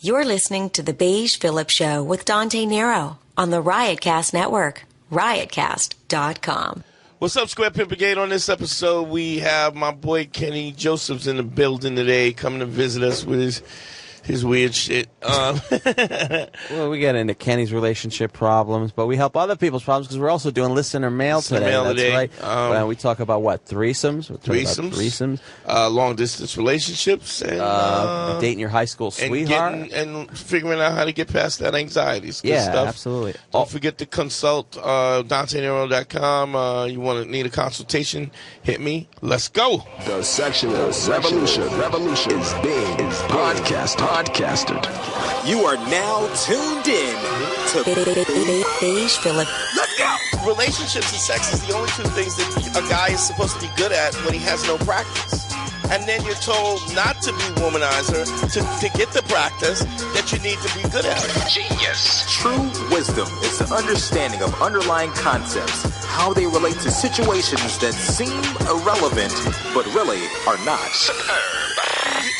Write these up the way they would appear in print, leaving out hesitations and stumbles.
You're listening to the Beige Phillip Show with Dante Nero on the Riotcast Network, riotcast.com. What's up, Square Pimp Brigade? On this episode, we have my boy Kenney Joseph's in the building today, coming to visit us with his weird shit. Well, we get into Kenny's relationship problems, but we help other people's problems because we're also doing listener mail today. That's right. We talk about what? Threesomes? Threesomes. Long-distance relationships. And, dating your high school sweetheart. And figuring out how to get past that anxiety. It's good yeah, stuff. Absolutely. Don't forget to consult DanteNero.com. You need a consultation, hit me. Let's go. The sexual revolution is being podcasted. You are now tuned in to Beige Phillip. Let's go! Relationships and sex is the only two things that a guy is supposed to be good at when he has no practice. And then you're told not to be womanizer, to get the practice that you need to be good at it. genius. True wisdom is the understanding of underlying concepts, how they relate to situations that seem irrelevant, but really are not. Superb.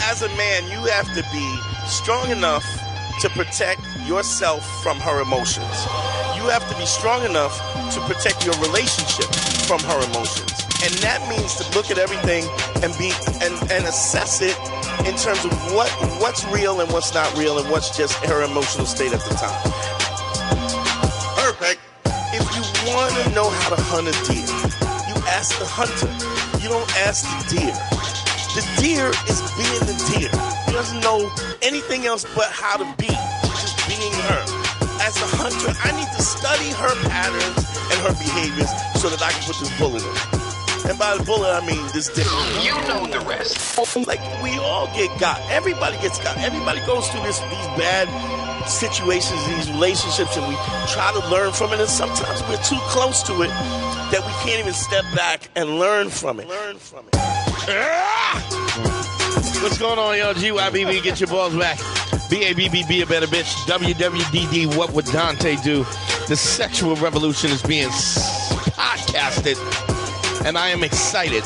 As a man, you have to be strong enough to protect yourself from her emotions. You have to be strong enough to protect your relationship from her emotions. And that means to look at everything and assess it in terms of what's real and what's not real and what's just her emotional state at the time. Perfect. If you want to know how to hunt a deer, you ask the hunter. You don't ask the deer. The deer is being the deer. He doesn't know anything else but how to be. Just being her. As a hunter, I need to study her patterns and her behaviors so that I can put this bullet in her. And by the bullet, I mean this dick. You know the rest. Like, we all get got. Everybody gets got. Everybody goes through these bad situations, these relationships, and we try to learn from it. And sometimes we're too close to it that we can't even step back and learn from it. What's going on, yo? GYBB, get your balls back. BABB, be a better bitch. WWDD, what would Dante do? The sexual revolution is being podcasted, and I am excited.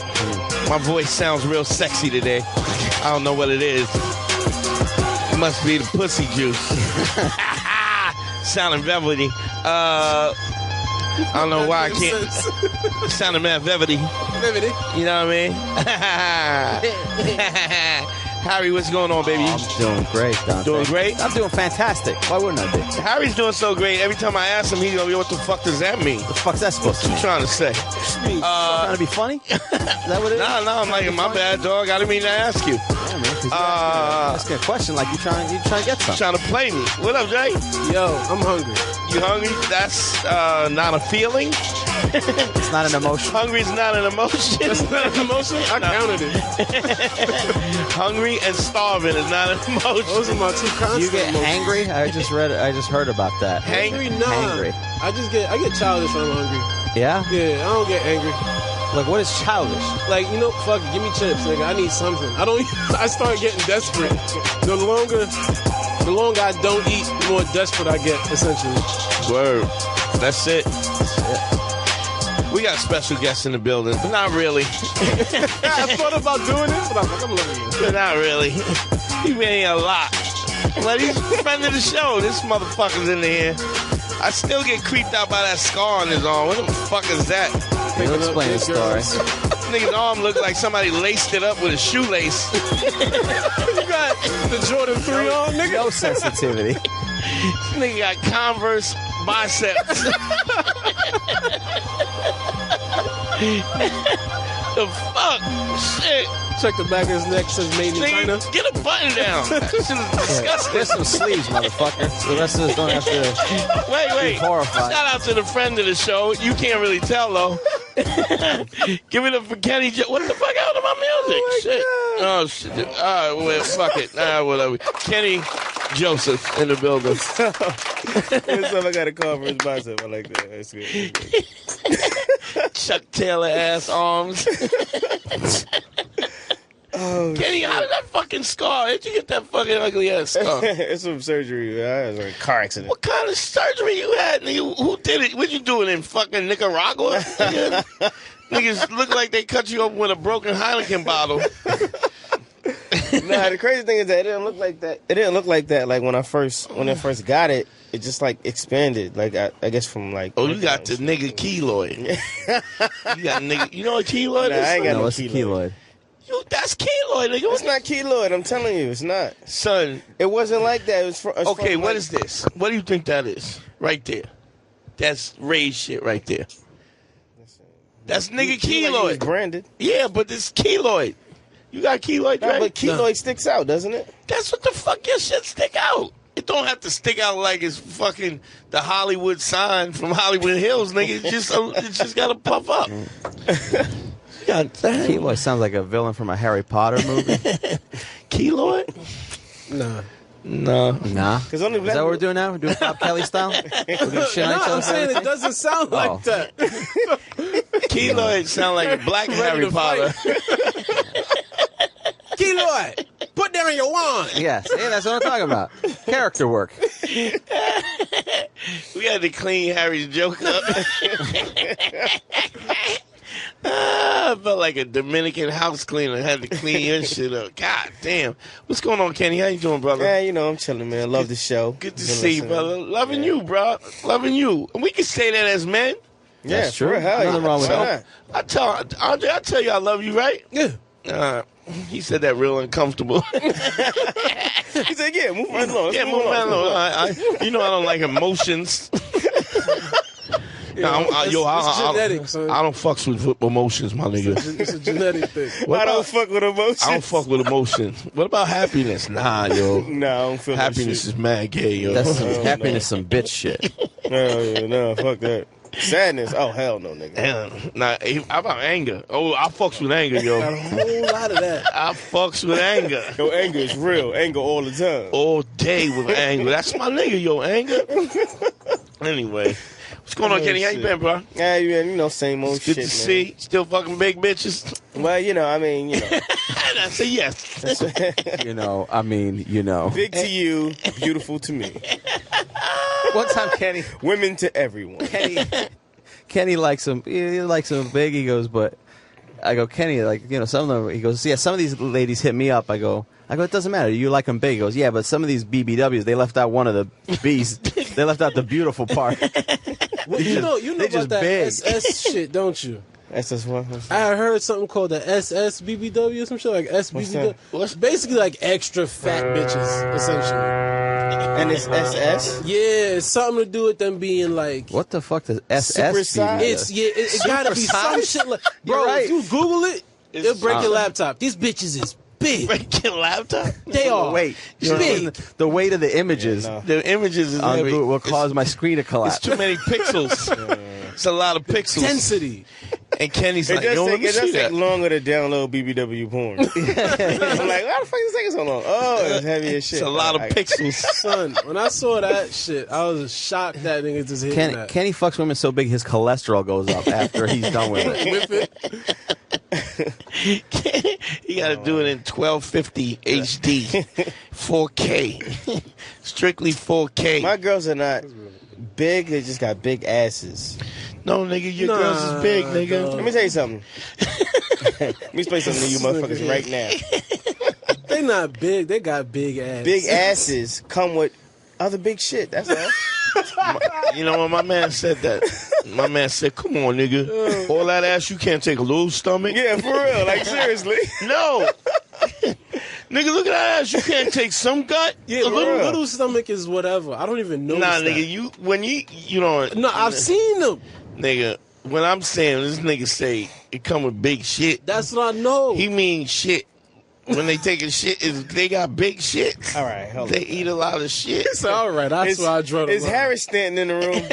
My voice sounds real sexy today. I don't know what it is. It must be the pussy juice. Sounding velvety. I don't know why I can't. Sounding mad velvety. You know what I mean? Harry, what's going on, baby? I'm doing great, Dante. Doing great? I'm doing fantastic. Why wouldn't I be? Harry's doing so great. Every time I ask him, he's going, what the fuck does that mean? What the fuck's that supposed to mean? What you trying to say? Trying to be funny? Is that what it is? No, I'm like, my bad, dog. I didn't mean to ask you. Yeah, man, 'cause you're asking a question like you trying to get something. Trying to play me. What up, Jay? Yo, I'm hungry. You hungry? That's not a feeling. It's not an emotion. Hungry is not an emotion. That's not an emotion? I counted it. Hungry and starving is not an emotion. Those are my two concepts. Do you get hangry? I just heard about that. Hangry? Nah. Hangry. I get childish when I'm hungry. Yeah? Yeah, I don't get angry. Like, what is childish? Like, fuck it, give me chips, nigga. I need something. I start getting desperate. The longer I don't eat, the more desperate I get, essentially. Word. That's it. We got special guests in the building, but not really. I thought about doing it, but I was like, I'm loving you. But not really. He made a lot. But he's a friend of the show. This motherfucker's in here. I still get creeped out by that scar on his arm. What the fuck is that? You'll explain the story. Nigga's arm looked like somebody laced it up with a shoelace. You got the Jordan 3 on, nigga? No sensitivity. This nigga got Converse biceps. The fuck? Shit. Check the back of his neck, says made in China. Nigga, get a button down. That shit is disgusting. There's some sleeves, motherfucker. The rest of us don't have to Wait. be horrified. Shout out to the friend of the show. You can't really tell, though. Give it up for Kenney. What the fuck happened to my music? Shit. Oh, shit. All right, well, fuck it. Whatever. Kenney Joseph in the building. What's up? I got a call for his bicep. I like that. That's good. Chuck Taylor ass arms. Oh, Kenney, how did that fucking scar? How'd you get that fucking ugly ass scar? It's some surgery. I was in a car accident. What kind of surgery you had, nigga? Who did it? What you doing in fucking Nicaragua? Niggas look like they cut you open with a broken Heineken bottle. Nah, the crazy thing is that it didn't look like that. It didn't look like that. Like when I first got it, it just like expanded. Like I guess from like. Oh, you got the nigga keloid. You got nigga. You know what keloid is? I ain't got no what's keloid? That's keloid, nigga. It's not keloid. I'm telling you, it's not. Son, it wasn't like that. It was okay, from, what is this? What do you think that is? Right there. That's Ray's shit right there. That's nigga keloid. Like branded. Yeah, but this keloid. You got keloid, right? But keloid sticks out, doesn't it? That's what the fuck your shit stick out. It don't have to stick out like it's fucking the Hollywood sign from Hollywood Hills, nigga. It's just gotta puff up. God damn. Keloid sounds like a villain from a Harry Potter movie. Keloid? Nah. Nah. Is that what we're doing now? We're doing Bob Kelly style? I'm saying it doesn't sound like that. Keloid sound like a black Harry Potter. Keloid, put down your wand. Yes, yeah, that's what I'm talking about. Character work. We had to clean Harry's joke up. I felt like a Dominican house cleaner. I had to clean your shit up. God damn. What's going on, Kenny? How you doing, brother? Yeah, you know, I'm chilling, man. Love the show. Good to see you, brother. Loving you, bro. Loving you. And we can say that as men. Yeah, that's true. Hell, nothing wrong with that. I tell you I love you, right? Yeah. He said that real uncomfortable. He said, yeah, move right along. Yeah, move right along. You know I don't like emotions. It's genetic, son. I don't fucks with emotions, my nigga. It's a genetic thing. I don't fuck with emotions. I don't fuck with emotions. What about happiness? Nah, yo. Nah, I don't feel happiness is mad gay, yo. That's happiness, some bitch shit. No, fuck that. Sadness? Oh, hell no, nigga. Damn. Nah, how about anger? Oh, I fucks with anger, yo. Got a whole lot of that. I fucks with anger. Yo, anger is real. Anger all the time. All day with anger. That's my nigga, yo, anger. Anyway. What's going on, Kenny? How you been, bro? Yeah, you know, same old shit, Good to see. Still fucking big bitches? Well, I mean. I say yes. Big to you, beautiful to me. One time, Kenny. Women to everyone. Kenny likes him. He likes him big. He goes, but I go, Kenny, like, some of them. He goes, yeah, some of these ladies hit me up. I go, it doesn't matter. You like them big. He goes, yeah, but some of these BBWs, they left out one of the B's. They left out the beautiful part. Well, you know about that big. SS shit, don't you? SS what? I heard something called the SS BBW or some shit like SBBW. It's basically like extra fat bitches, essentially. And it's SS? Yeah, it's something to do with them being like. What the fuck does SS mean? It gotta be some shit like. Bro, right. if you Google it, it'll break your laptop. These bitches is big. Break your laptop? They are. Wait, big. The weight of the images. Yeah, no. The images is heavy. Will cause my screen to collapse. It's too many pixels. It's a lot of pixels. Density. And Kenny's like, it let me does see take that. longer to download BBW porn. I'm like, why the fuck is it taking so long? Oh, it's heavy as shit. It's a lot of pixels. Son, when I saw that shit, I was shocked that nigga just hit that. Kenny fucks women so big his cholesterol goes up after he's done with it. You got to do it in 1250 HD, 4K, strictly 4K. My girls are not big; they just got big asses. No, nigga, your girls is big, nigga. Let me tell you something. Let me explain something to you motherfuckers right now. They not big; they got big ass. Big asses come with other big shit. That's all. You know what my man said that? My man said, "Come on, nigga, all that ass you can't take a little stomach." Yeah, for real. Like seriously. No. Nigga, look at that ass. You can't take some gut. Yeah, little stomach is whatever. I don't even know. Nah, nigga, you know. No, I've seen them. Nigga, when I'm saying this nigga say it come with big shit. That's what I know. He mean shit. When they take a shit, they got big shit. All right, hold They eat a lot of shit. It's all right. That's why I draw the Is line. Harris standing in the room?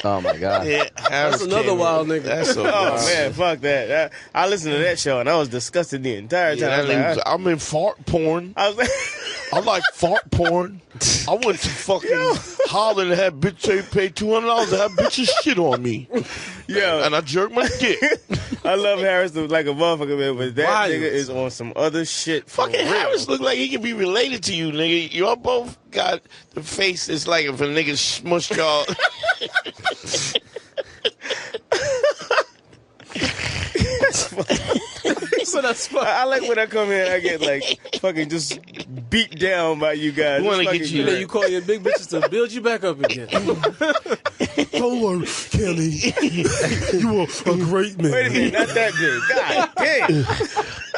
Oh my god. Yeah, That's another wild nigga. That's a Oh man, fuck that. I listened to that show and I was disgusted the entire time. Yeah, I'm in fart porn. I was like, I like fart porn. I went to fucking Holland and had bitch pay $200 to have bitches shit on me. yo, And I jerked my dick. I love Harris like a motherfucker, man, but that nigga is on some other shit. Fucking Harris look like he can be related to you, nigga. Y'all both got the face that's like if a nigga smushed y'all. So that's fun. I like when I come here and I get like fucking just beat down by you guys. We wanna It's get fucking you- And then you call your big bitches to build you back up again. Don't worry, Kenny. You are a great man. Wait a minute, not that big. God damn.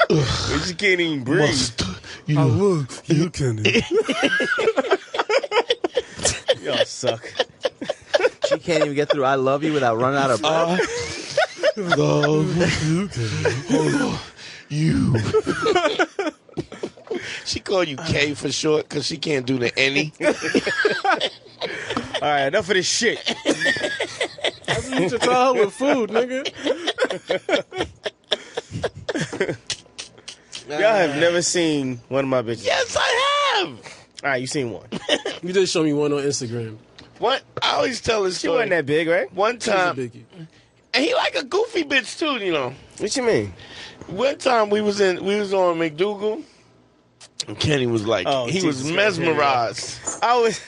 We just can't even breathe. Must, I love you, Kenny. Y'all suck. She can't even get through "I love you" without running out of breath. Love you, Kenny. Oh, you. She called you K for short because she can't do the any. All right, enough of this shit. That's what you should try her with food, nigga. Y'all have never seen one of my bitches. Yes, I have. All right, you seen one. You did show me one on Instagram. What? I always tell this She story. wasn't that big, right? One She's a time, biggie. and he like a goofy bitch too, you know. What you mean? One time we was on McDougal, and Kenny was like, Oh, he was Jesus Christ, mesmerized. I was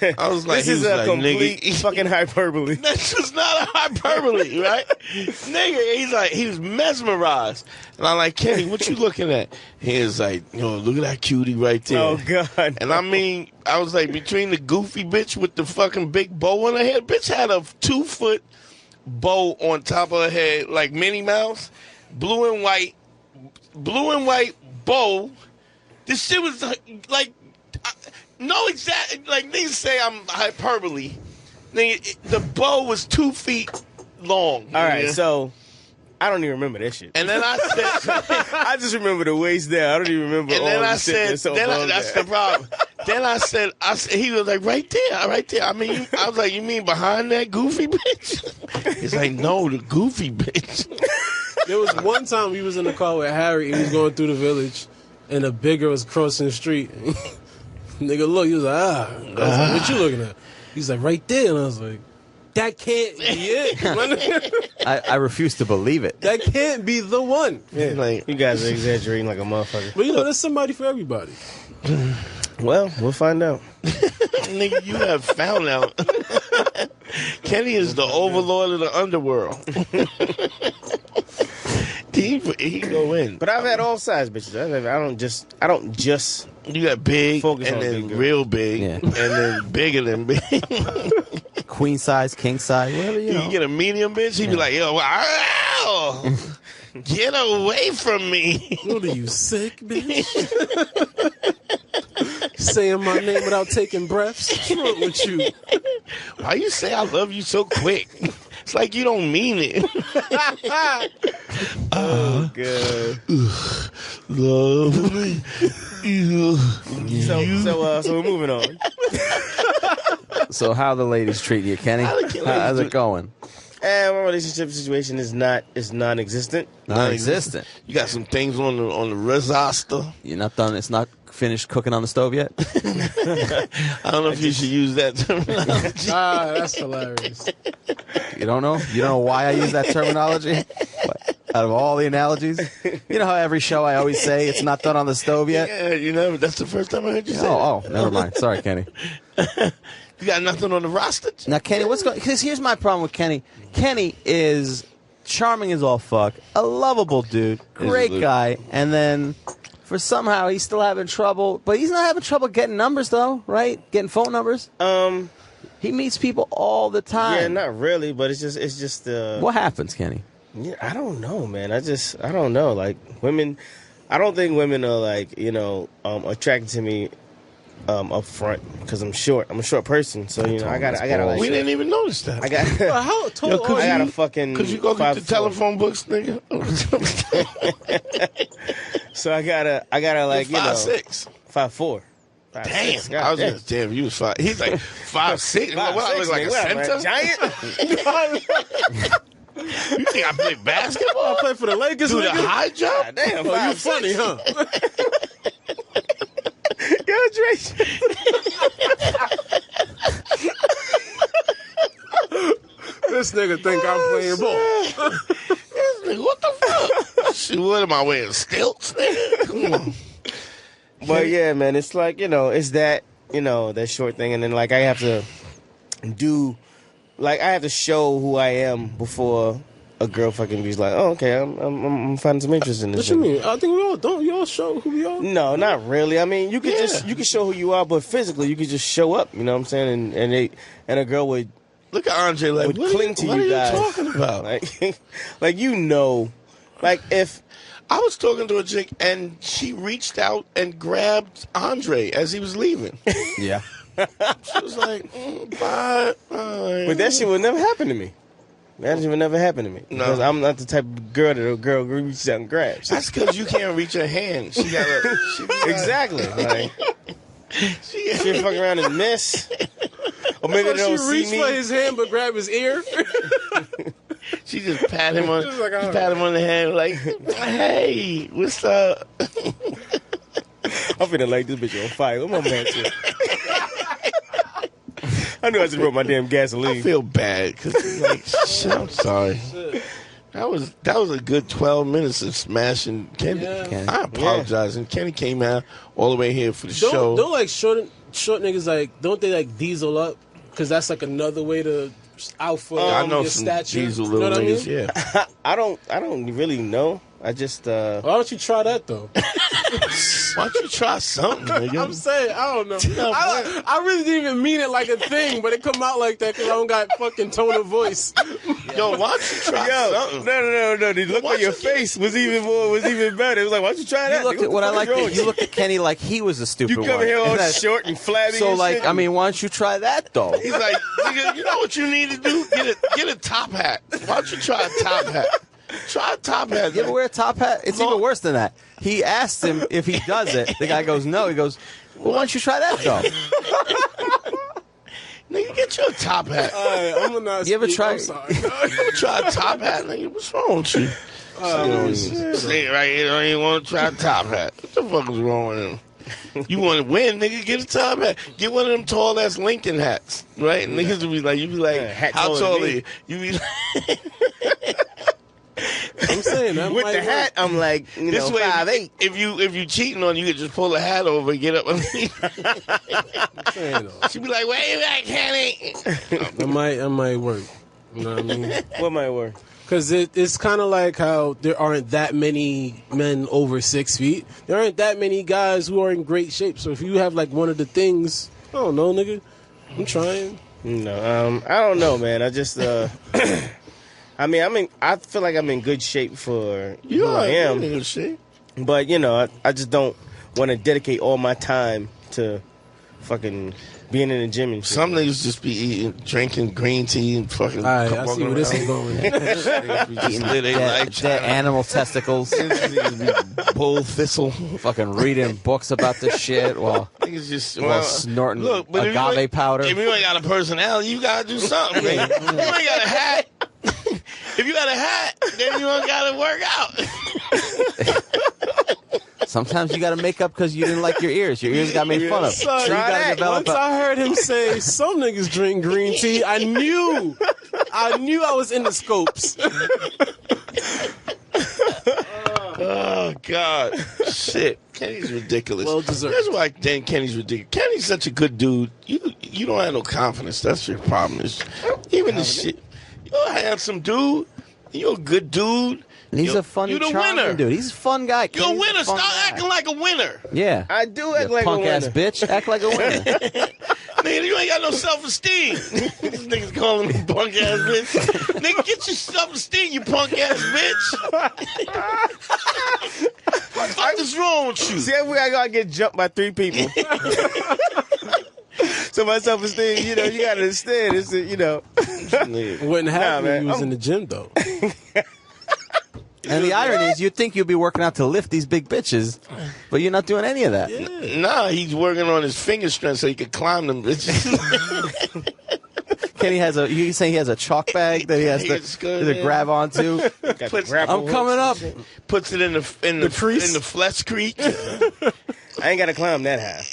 like, this he is was a like, complete nigga. fucking hyperbole. That's just not a hyperbole, right? Nigga, he was mesmerized. And I'm like, Kenny, what you looking at? He was like, yo, look at that cutie right there. Oh God. And I mean, I was like, between the goofy bitch with the fucking big bow on her head, bitch had a 2-foot bow on top of her head, like Minnie Mouse, blue and white bow. This shit was like, no exact, like niggas say I'm hyperbole. Nigga, the bow was 2 feet long. All right, nigga. so I don't even remember that shit. And then I said, I just remember the waist down. I don't even remember. and all then the I shit said, that's so then above that's that. the problem. Then I said, he was like, right there. I mean, I was like, you mean behind that goofy bitch? He's like, no, the goofy bitch. There was one time we was in the car with Harry and he was going through the village and a bigger was crossing the street. Nigga, look, he was like, I was like, what you looking at? He's like, right there. And I was like, that can't be it. I refuse to believe it. That can't be the one. Yeah, Like, you guys are exaggerating like a motherfucker. But you know, there's somebody for everybody. Well, we'll find out. nigga, you have found out. Kenny is the overlord of the underworld. he go in. But I've had all size bitches. I don't just. You got big, Focus and on then big girl. real big, Yeah. and then bigger than big. Queen size, king size, whatever you know. You get a medium bitch, he be like, yo, wow, get away from me. What are you, sick, bitch? Saying my name without taking breaths? What's wrong with you? Why you say I love you so quick? It's like you don't mean it. Oh, good. Love me. So we're moving on. So how the ladies treat you, Kenny? How's it going? And my relationship situation is non-existent. Non-existent. You got some things on the resasta. You're not done. It's not finished cooking on the stove yet. I don't know if you should use that terminology. That's hilarious. You don't know? You don't know why I use that terminology? What? Out of all the analogies, you know how every show I always say it's not done on the stove yet. Yeah, you know, that's the first time I heard you say that. Oh, never mind. Sorry, Kenny. You got nothing on the roster? Now, Kenny, what's going? Because here's my problem with Kenny. Kenny is charming as all fuck, a lovable dude, great guy, and then for somehow he's still having trouble. But he's not having trouble getting numbers though, right? Getting phone numbers. He meets people all the time. Yeah, not really, but it's just What happens, Kenny? Yeah, I don't know, man. I don't know. Like women, I don't think women are like attracted to me up front because I'm short. I'm a short person, so you know I gotta like. We didn't even notice that. I got. How tall could are I you? got a fucking. Could you go get the 5'4". telephone books, nigga? So I gotta like 5'6". 5'4". Damn, I was just damn. You was 5. He's like 5'6". What I look like a center? Giant. You think I play basketball? I play for the Lakers, Do the nigga? high jump? Damn, Oh, you 5'6". funny, huh? Yo, Dre. This nigga think I'm playing ball. What the fuck? Shit, what am I wearing? Stilts, nigga? Come on. But yeah, man, it's like it's that that short thing, and then like I have to show who I am before a girl fucking be like, oh, okay, I'm finding some interest in this. What you mean? I think we all don't. You all show who we are. No, not really. I mean, you can show who you are, but physically, you can just show up. You know what I'm saying? And a girl would Look at Andre like, would what cling to what you are guys. you talking about? Like you know, like if I was talking to a chick, and she reached out and grabbed Andre as he was leaving. Yeah. She was like, bye. but that shit would never happen to me. That shit would never happen to me because I'm not the type of girl that a girl reaches out and grabs. That's because you can't reach her hand. She got Exactly. Like, she fuck around and miss. Or maybe they don't She see reached me. for his hand but grabbed his ear. She just pat him on, Just like, she pat him on the head like, hey, what's up? I'm finna light this bitch on fire. What my man said? I knew I just wrote my damn gasoline. I feel bad because like, shit, I'm sorry. That was a good 12 minutes of smashing Kenny. Yeah. I apologize. And Kenny came out all the way here for the show. Don't like short niggas like, don't they like diesel up? Because that's like another way to alpha I know your some stature. diesel You know little what I mean? niggas, yeah. I don't really know. I just Why don't you try that though? Why don't you try something, nigga? I'm saying, I don't know. I really didn't even mean it like a thing, but it come out like that because I don't got fucking tone of voice. Yo, why don't you try something? No. The look on your face was even better. It was like, why don't you try that? You looked Nigga, at what I the fuck like. is wrong with You looked at Kenny like he was a stupid You come one. here all And that's- short and flabby. So and like, shit. I mean, why don't you try that though? He's like, nigga, you know what you need to do? Get a top hat. Why don't you try a top hat? Try a top hat. You ever wear a top hat? It's even worse than that. He asked him if he does it. The guy goes, no. He goes, well, why don't you try that though? Nigga, get you a top hat. I'm gonna not You ever speak. try- I'm sorry. Try a top hat, nigga. What's wrong with you? Say it right here, don't even want to try a top hat. What the fuck is wrong with him? You want to win, nigga? Get a top hat. Get one of them tall ass Lincoln hats, right? And niggas will be like, you be like, hat how taller tall than are me. you? You be like, I'm saying that with might the work. hat, I'm like, this way, 5'8". if you cheating on, you could just pull the hat over and get up. I'm saying, though. She be like, wait back, Kenny. It might work. You know what I mean? What might work? Because it's kind of like how there aren't that many men over 6 feet. There aren't that many guys who are in great shape. So if you have like one of the things, I don't know, nigga. I'm trying. No, I don't know, man. I just, I feel like I'm in good shape for You who I am. nigga shit. But, I just don't want to dedicate all my time to fucking being in the gym and shit. Some niggas just be drinking green tea and fucking. All right, I see where this is going. Dead animal testicles. Bull thistle. Fucking reading books about this shit while Niggas just snorting look, but if you agave ain't- powder. If you ain't got a personality, you gotta do something. Man. If you ain't got a hat, if you got a hat, then you don't gotta work out. Sometimes you got to make up because you didn't like your ears. Your ears got made fun of. So you Try got to that. develop Once I heard him say some niggas drink green tea, I knew I was in the scopes. Oh God, shit! Kenny's ridiculous. Well deserved. That's why Kenny's ridiculous. Kenny's such a good dude. You don't have no confidence. That's your problem. Even the shit. You're a handsome dude. You're a good dude. And he's a funny, you the charming winner. dude. He's a fun guy. You're a Kenny's winner. fun Stop guy. acting like a winner. Yeah. I do act You like a punk ass winner. bitch. Act like a winner. Nigga, you ain't got no self-esteem. This nigga's calling me punk ass bitch. Nigga, get your self-esteem, you punk ass bitch. What the fuck is wrong with you? See, every week I gotta get jumped by 3 people. So my self-esteem, you gotta understand, it's, It wouldn't happen man, when you was I'm- in the gym, though. And the irony is you'd think you'd be working out to lift these big bitches, but you're not doing any of that. Nah, he's working on his finger strength so he can climb them bitches. Kenny you saying he has a chalk bag that he has It's good, to man. grab onto? Puts, I'm coming up. puts it in the crease? in the flesh crease. I ain't gotta climb that high.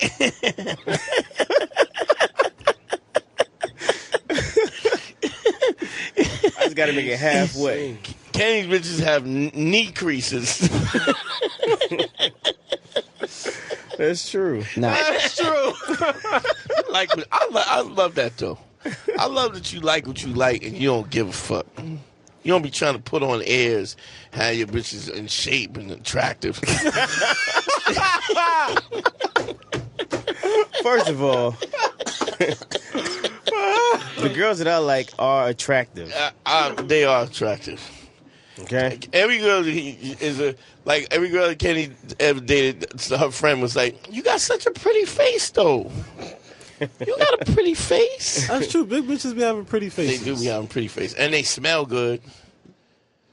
I just gotta make it halfway. Kenny's bitches have knee creases. That's true. No. That's true. I love that though. I love that you like what you like and you don't give a fuck. You don't be trying to put on airs, have your bitches in shape and attractive. First of all, the girls that I like are attractive. They are attractive. Okay. Every girl every girl that Kenny ever dated, her friend was like, "You got such a pretty face, though. You got a pretty face." That's true. Big bitches be having pretty faces. They do be having pretty face, and they smell good.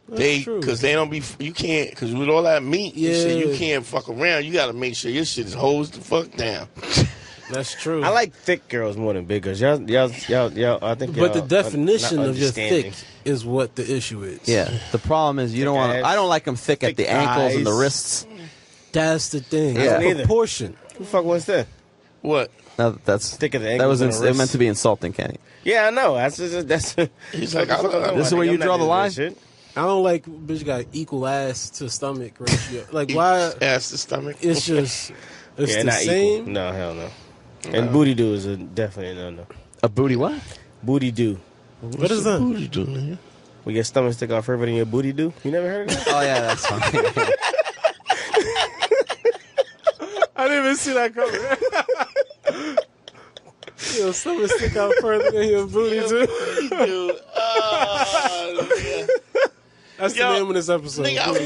That's true. Because they don't be, you can't, because with all that meat and shit, you can't fuck around. You got to make sure your shit is hosed the fuck down. That's true. I like thick girls more than big girls. Y'all, I think. But the y'all definition are not of your understanding. thick is what the issue is. Yeah, the problem is you don't want. ass, I don't like them thick at the ankles and the thighs. wrists. That's the thing. Yeah. It's proportion. Who the fuck wants that? What? No, that's Thick at the that ankles was and the it meant wrists. to be insulting, Kenny. Yeah, I know. That's. He's like, I don't This is where you draw the line? Shit. I don't like bitch got equal ass to stomach ratio. Like why? ass to stomach. It's just it's Yeah, the not same. equal. No, hell no. And booty do is definitely no. A booty what? Booty do. What is that? What are you doing? We get stomach stick off further than your booty do. You never heard of that? Oh yeah, that's fine. I didn't even see that coming. Yo, stomach stick out further than your booty too. Dude. Yeah. That's Yo, the name of this episode. nigga, Booty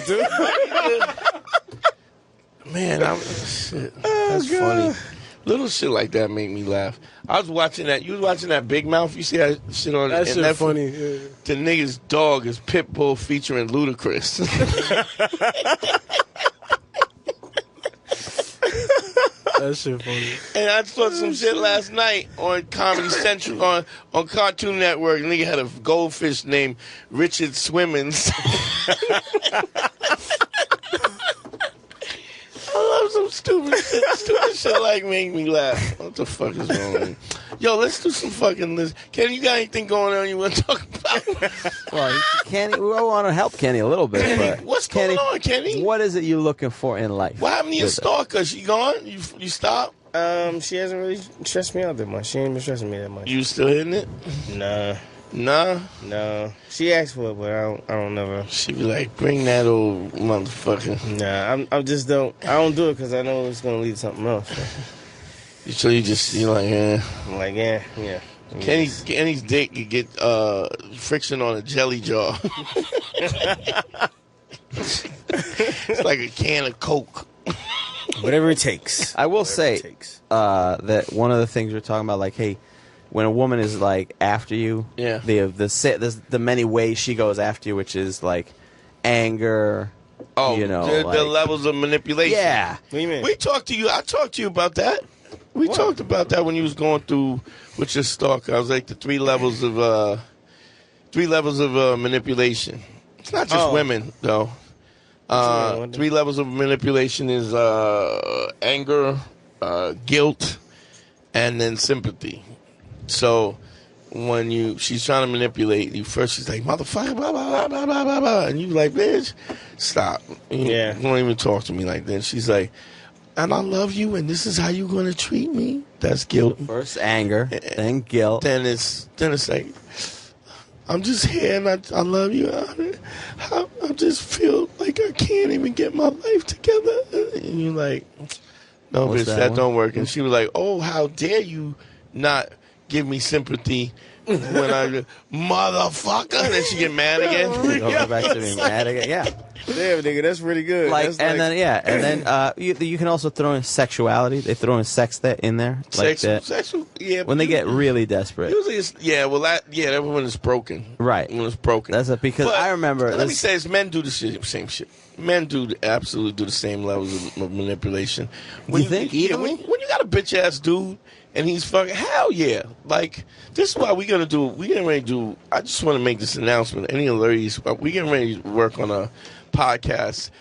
too. Man, shit. That's funny. Little shit like that make me laugh. I was watching that. You was watching that Big Mouth. You see that shit on That shit Netflix? funny. Yeah. The nigga's dog is Pitbull featuring Ludacris. That shit funny. And I saw some shit last night on Comedy Central on Cartoon Network. The nigga had a goldfish named Richard Swimmins. I love some stupid shit. Stupid shit like make me laugh. What the fuck is wrong with me? Yo, let's do some fucking list. Kenny, you got anything going on you want to talk about? Well, Kenny, we want to help Kenny a little bit. But What's Kenny, going on, Kenny? what is it you're looking for in life? What happened to your With it? stalker? She gone? You stopped? She hasn't really stressed me out that much. She ain't been stressing me that much. You still hitting it? Nah. Nah. She asked for it, but I don't never. She be like, bring that old motherfucker. Nah, I just don't. I don't do it because I know it's gonna lead to something else. So. You're like, yeah. I'm like, yeah. Kenny's dick could get friction on a jelly jar. It's like a can of Coke. Whatever it takes. I will Whatever say it takes. that one of the things we're talking about, like, hey, when a woman is like after you, Yeah. the many ways she goes after you, which is like anger. Oh, you know, the like- levels of manipulation. Yeah. What do you mean? We talked to you. I talked to you about that. We talked about that when you was going through with your stalker. I was like the three levels of manipulation. It's not just women though. Three levels of manipulation is anger, guilt, and then sympathy. So when she's trying to manipulate you, first she's like, motherfucker, blah, blah, blah, blah, blah, blah, blah. And you like, bitch, stop. Yeah. Don't even talk to me like that. She's like, and I love you, and this is how you're going to treat me. That's guilt. First anger, then guilt. Then it's like, I'm just here, and I love you. I just feel like I can't even get my life together. And you're like, no, What's bitch, that that one? don't work. And she was like, oh, how dare you not give me sympathy when I motherfucker, and then she get mad again. Go back to being mad again. Yeah. Damn, nigga, that's pretty good. Like, That's and then you can also throw in sexuality. They throw in sex in there, like that. Sexual, yeah. When they get really desperate. Usually, that when it's broken, Right. When it's broken. That's it, because I remember Let me this- say this: men do the same shit. Men absolutely do the same levels of manipulation. When You think? Yeah, when you got a bitch ass dude and he's fucking, hell yeah! Like, this is why we getting ready to do. I just want to make this announcement. Any of the ladies, we getting ready to work on a podcast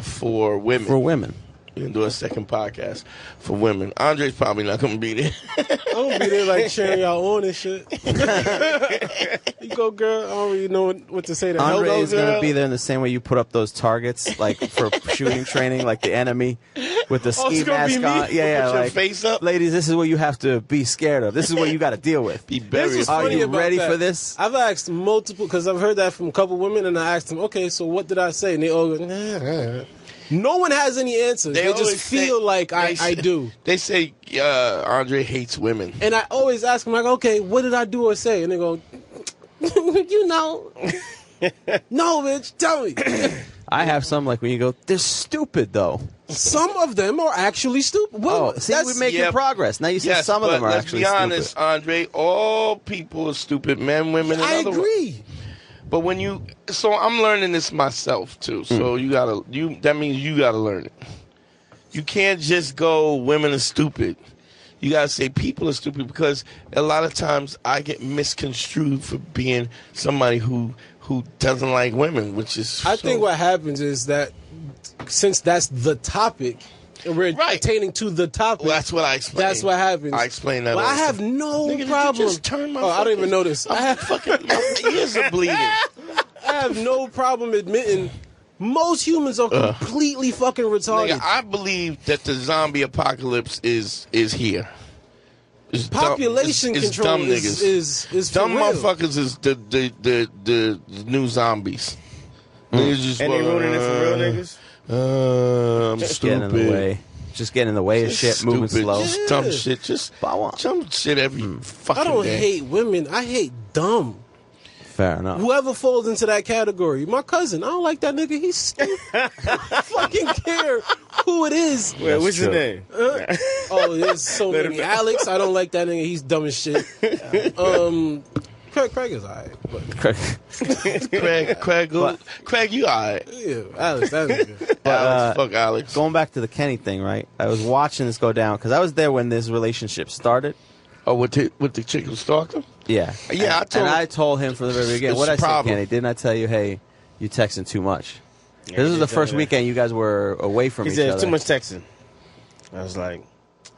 for women. for women. We're gonna do a second podcast for women. Andre's probably not gonna be there. I'm gonna be there like cheering y'all on and shit. You go, girl. I don't really know what to say to Andre hello, is going girl. to be there in the same way you put up those targets, like for shooting training, like the enemy with the Oh, ski it's gonna be mask me? on. Yeah, Put your like, face up. ladies, this is what you have to be scared of. This is what you got to deal with. Be This very. was Are funny you about ready that. for this? I've asked multiple, because I've heard that from a couple women, and I asked them, okay, so what did I say? And they all go, nah. No one has any answers. They always just feel say- like I say- do. They say Andre hates women. And I always ask them, like, okay, what did I do or say? And they go, you know. No, bitch, tell me. I have some like when you go, they're stupid though. Some of them are actually stupid. Well, Oh, see, we're making yeah. progress. Now you see Yes, some of but them are let's actually be honest, stupid. Andre. All people are stupid, men, women, and I other. agree. But when so I'm learning this myself too. So that means you gotta learn it. You can't just go, women are stupid. You gotta say people are stupid, because a lot of times I get misconstrued for being somebody who doesn't like women, which is. I think what happens is that since that's the topic, and we're Right. attaining to the topic. Well, that's what I explained. That's what happens. I explained that. Well, I also. have no Nigga, did you problem. just turn my I don't even fucking- notice. I have, My ears are bleeding. I have no problem admitting most humans are completely fucking retarded. Nigga, I believe that the zombie apocalypse is here. It's Population dumb, it's control dumb niggas. is for Dumb real. motherfuckers is the new zombies. Niggas just And they ruining it for real niggas? I'm Just stupid. getting in the way. Just getting in the way of shit, Just moving stupid. slow. Just dumb shit. Just But I want- dumb shit every fucking I don't day. hate women. I hate dumb. Fair enough. Whoever falls into that category. My cousin, I don't like that nigga. He's stupid. I don't fucking care who it is. Wait, what's his true. name? Oh, there's so many. Alex, I don't like that nigga. He's dumb as shit. Craig is alright. But Craig, you alright. yeah, Alex, that nigga. Alex, fuck Alex. Going back to the Kenney thing, right? I was watching this go down because I was there when this relationship started. Oh, with the chick who stalked him? Yeah. Yeah, I told him from the very beginning. it's What a I said, problem. Kenny, didn't I tell you, hey, you texting too much? Yeah, This he was the did tell first me that. weekend you guys were away from He each said other. too much texting. I was like,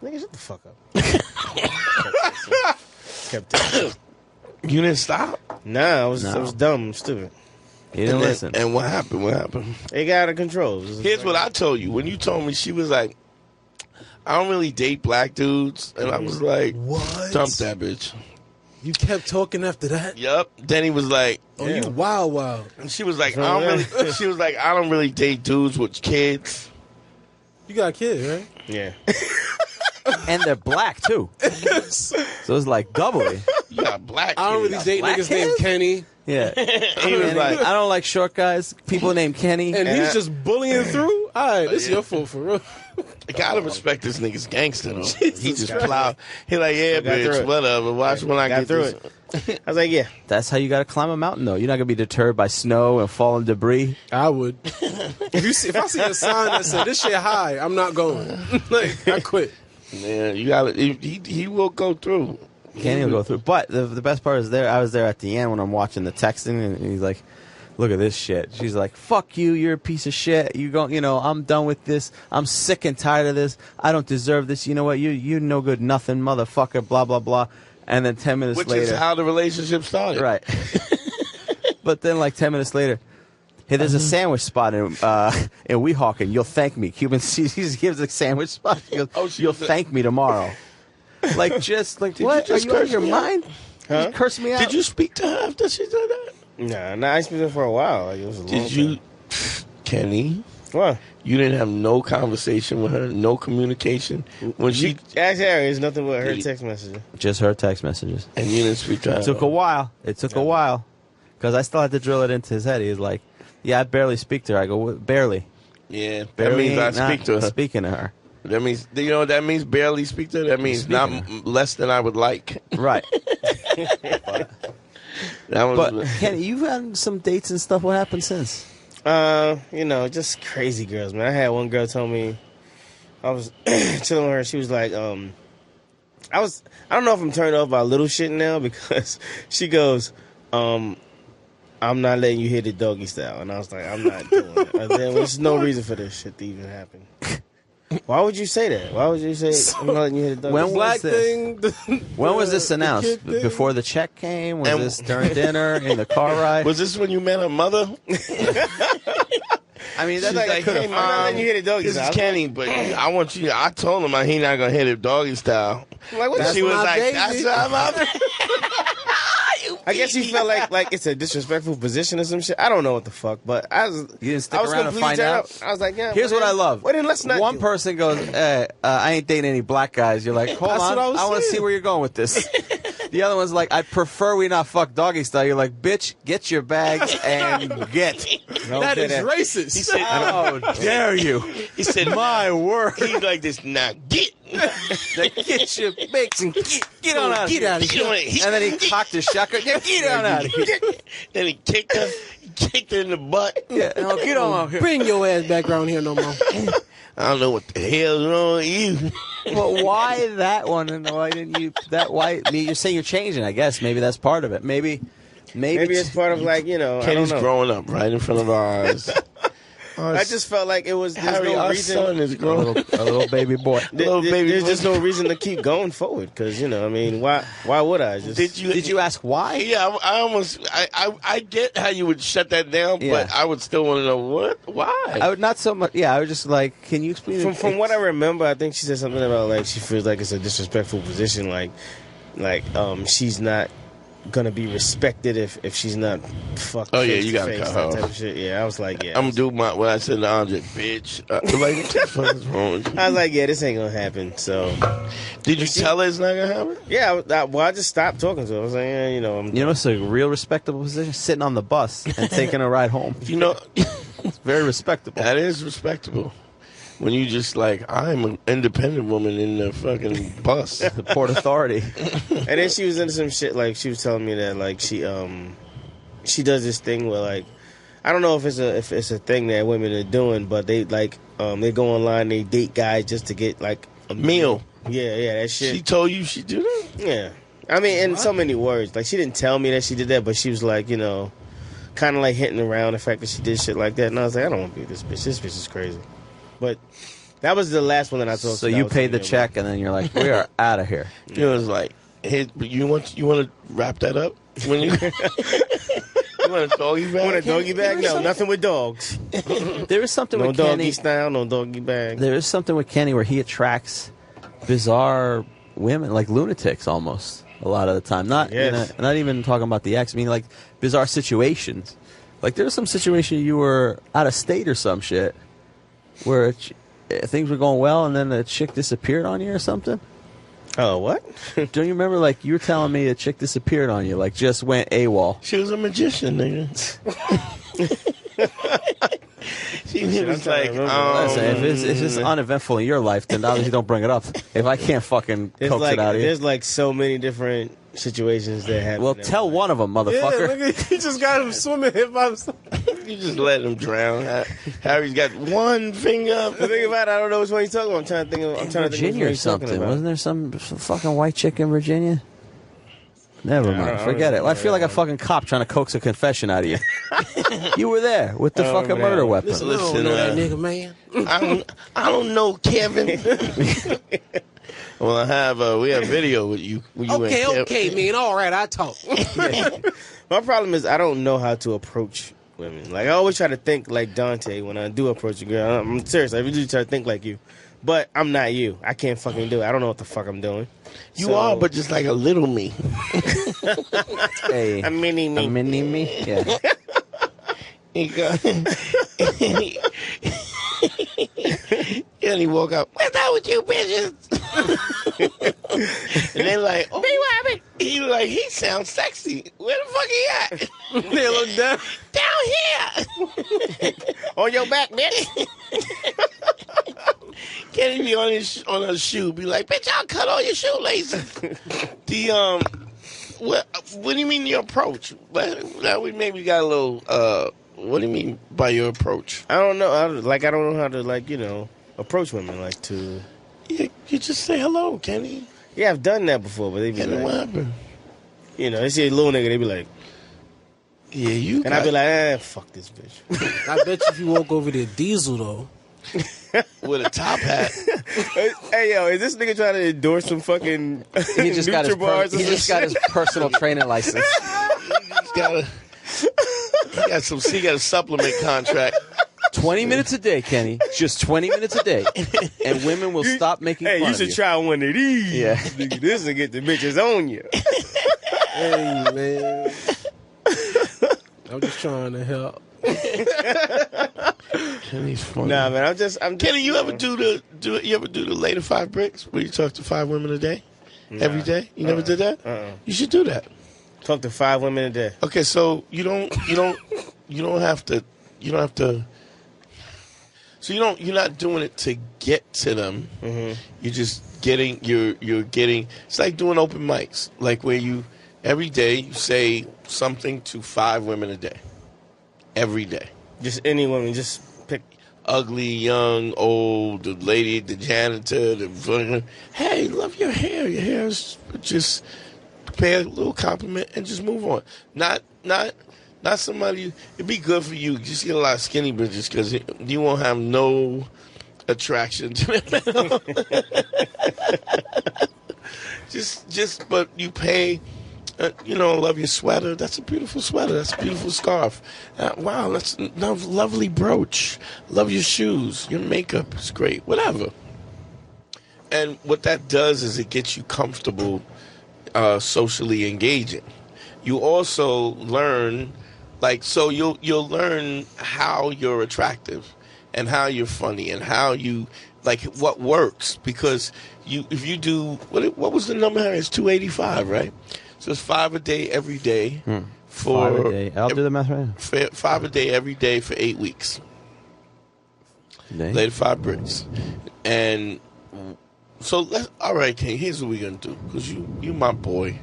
nigga, shut the fuck up. Kept texting. You didn't stop? Nah, I was No. dumb, stupid. He didn't listen. And what happened? What happened? It got out of control. It was Here's like- what I told you. When you told me, she was like, I don't really date black dudes. And I was like, What? dump that bitch. You kept talking after that? Yup. Then he was like, Oh, Yeah. you wow. and she was like, I don't really date dudes with kids. You got a kid, right? Yeah. And they're black, too. So it's like doubly. You got black I don't kids. really date black niggas named kids? Kenny. Yeah. He was like, I don't like short guys, people named Kenny. And he's just bullying through? All right, this is your fault for real. I gotta respect this nigga's gangster, though. He just plowed. He like, yeah, got through bitch, it. whather. Watch when I Got get through this. it. I was like, yeah. That's how you got to climb a mountain, though. You're not going to be deterred by snow and falling debris. I would. If I see a sign that said this shit high, I'm not going. Like, I quit. Yeah, you gotta. He will go through. Kenny will go through. But the best part is I was there at the end when I'm watching the texting, and he's like, look at this shit. She's like, fuck you, you're a piece of shit. I'm done with this. I'm sick and tired of this. I don't deserve this. You know what? You no good nothing, motherfucker, blah, blah, blah. And then 10 minutes Which later. is how the relationship started. Right. But then, like 10 minutes later, hey, there's a sandwich spot in Weehawken. You'll thank me. Cuban, he just gives a sandwich spot. He goes, Oh, she you'll was a- thank me tomorrow. Like, just like, Did what? you just Are you out of curse your me out? mind? Huh? You curse me out? Did you speak to her after she did that? Nah, I spent it for a while. Like, it was a long Did you, time. Kenny? What? You didn't have no conversation with her, no communication when she, Ask Harry. It's nothing but her Did he- text messages. Just her text messages. and you didn't speak to her. It took a while. Because I still had to drill it into his head. He was like, yeah, I barely speak to her. I go, "What? Barely. Yeah, that Barely means I ain't not speak to her. Speaking to her. That means what that means. Barely speak to her. That means not less than I would like. Right. That was. But, Kenny, you've had some dates and stuff. What happened since? Just crazy girls, man. I had one girl tell me, I was chilling with her. She was like, I don't know if I'm turned off by little shit now, because she goes, I'm not letting you hit it doggy style. And I was like, I'm not doing it. And then there's no reason for this shit to even happen. Why would you say that? Why would you say I'm not letting you hit a doggy When style? Black was this? thing. When was this the announced? kid thing. Before the check came? Was And- this during dinner, in the car ride? Was this when you met her mother? I mean, She's that's like, hey, I'm not Mom, letting you hit a doggy this is style. Kenny, but I want you. I told him he not gonna hit it doggy style. I'm like, what And the she was my like, baby. "That's not I guess you felt like it's a disrespectful position or some shit. I don't know what the fuck, but I was. You didn't stick I was around and completely find turned out? up. I was like, yeah. Here's what I love. Well, then let's not. One do it. person goes, I ain't dating any black guys. You're like, hold That's on, what I was want to saying. see where you're going with this. The other one's like, I prefer we not fuck doggy style. You're like, bitch, get your bags and get. Don't That say is racist. He said, How dare you? he said, My word. he's like this. Now get. Now get your bakes and get on out of here. out of Get on it. And then he cocked his shotgun. Yeah, get on out of here. Then he kicked her. He kicked her in the butt. Yeah, no, get on out here. Bring your ass back around here no more. I don't know what the hell's wrong with you. Well, why that one and why didn't you? Why? I mean, you're saying you're changing. I guess maybe that's part of it. Maybe Maybe it's part of like I don't Kenny's know. growing up right in front of our eyes. I just felt like it was. There's Harry, no our reason. son is growing. a little baby boy. Little baby There's boy. just no reason to keep going forward because I mean, why would I just? Did you ask why? Yeah, I almost. I get how you would shut that down, Yeah. but I would still want to know why. I would not so much. Yeah, I was just like, can you explain? From what I remember, I think she said something about like she feels like it's a disrespectful position, like she's not gonna be respected if she's not fucked. Oh, yeah, face you to gotta face, cut that her type off. of shit. Yeah, I was like, yeah. I'm gonna do what I said to Andre, bitch. Like, what the fuck is wrong with you? I was like, yeah, this ain't gonna happen. So Did you tell her it's not gonna happen? yeah, I just stopped talking to her. I was like, yeah, you know, it's a real respectable position, sitting on the bus and taking a ride home. You know, It's very respectable. that is respectable. When you just like, I'm an independent woman in the fucking bus. The Port Authority. And then she was into some shit like she was telling me that like she does this thing where like I don't know if it's a thing that women are doing, but they like they go online, they date guys just to get like a Meal. Yeah, that shit. She told you she do that? Yeah. I mean, in so many words. Like, she didn't tell me that she did that, but she was like, kind of like hinting around the fact that she did shit like that. And I was like, I don't want to be with this bitch. This bitch is crazy. But that was the last one that I talked So to. you paid the check, and then you're like, we are out of here. It was like, hey, you want to wrap that up? When you want a doggy bag? Want a doggy bag? No, nothing with dogs. There is something No with doggy Kenny. style, no doggy bag. There is something with Kenny where he attracts bizarre women, like lunatics almost, a lot of the time. Not Yes. not even talking about the ex. I mean, like bizarre situations. Like there was some situation you were out of state or some shit where things were going well, and then the chick disappeared on you or something. Oh, what? Don't you remember? Like you were telling me a chick disappeared on you, like just went AWOL. She was a magician, nigga. She was like, Listen, if it's uneventful in your life, then obviously don't bring it up. If I can't fucking coax it out of you, There's like so many different situations that happen. well, that tell way. one of them, Yeah, motherfucker. nigga, he just got him swimming hit by himself. you just let him drown. Harry's got one finger. The thing about it, I don't know which one you're talking about. I'm trying to think of. I'm trying to think of which Virginia one or you're talking something. about. Wasn't there some fucking white chick in Virginia? Never Yeah, I mind. don't Forget it. remember I feel like a that fucking cop trying to coax a confession out of you. You were there with the I don't fucking remember murder that. weapon. Listen, I don't know that uh, nigga, man. I don't know, Kevin. Well, we have video with you. Okay, man. All right, I talk. My problem is I don't know how to approach women. Like I always try to think like Dante when I do approach a girl. I'm serious. I really try to think like you, but I'm not you. I can't fucking do it. I don't know what the fuck I'm doing. You So- are, but just like a little me. Hey, a mini me. a mini me. Yeah. He go, and he woke up. What's up with you bitches? And they like, oh, he like, he sounds sexy. Where the fuck he at? They look down. Down here. On your back, bitch. Can't he be on her shoe? Be like, bitch, I'll cut all your shoelaces. What do you mean your approach? Now we maybe got a little. What do you mean by your approach? I don't know. I don't know how to approach women like to. You just say hello, Kenny. Yeah, I've done that before, but they be Kenny, what like, happened? they see a little nigga, they be like, Yeah, you. and I be like, fuck this bitch. I bet you if you walk over there, Diesel though, with a top hat. Hey, yo, is this nigga trying to endorse some fucking He just got his Nutri-Bars or he some just got his personal training license. He got a supplement contract. 20 minutes a day, Kenny. Just 20 minutes a day, and women will stop making Hey, fun you of should you. try one of these. Yeah. Nigga, this will get the bitches on you. Hey, man. I'm just trying to help. Kenny's funny. Nah, man, I'm just Kenny, you ever do the lay to 5 bricks where you talk to 5 women a day? Every day? You never did that? You should do that. talk to 5 women a day. Okay, so you don't have to so you're not doing it to get to them. Mm-hmm. You're just getting you're getting. It's like doing open mics, like where you every day you say something to 5 women a day. Every day. Just any woman, just pick. Ugly, young, old, the lady, the janitor, the fucking, hey, love your hair. Your hair is just pay a little compliment and just move on. Not somebody. It'd be good for you. Just get a lot of skinny bitches because you won't have no attraction to them. But you pay. Love your sweater. That's a beautiful sweater. That's a beautiful scarf. Wow, that's a lovely brooch. Love your shoes. Your makeup is great. Whatever. And what that does is it gets you comfortable socially engaging. You also learn, you'll learn how you're attractive and how you're funny and how you, what works. Because if you do, what was the number? It's 285, right? So it's 5 a day every day for 5 a day. I'll do the math right now. 5 a day every day for 8 weeks. Lay to 5 bricks. And so all right, King, here's what we're gonna do. Because you my boy.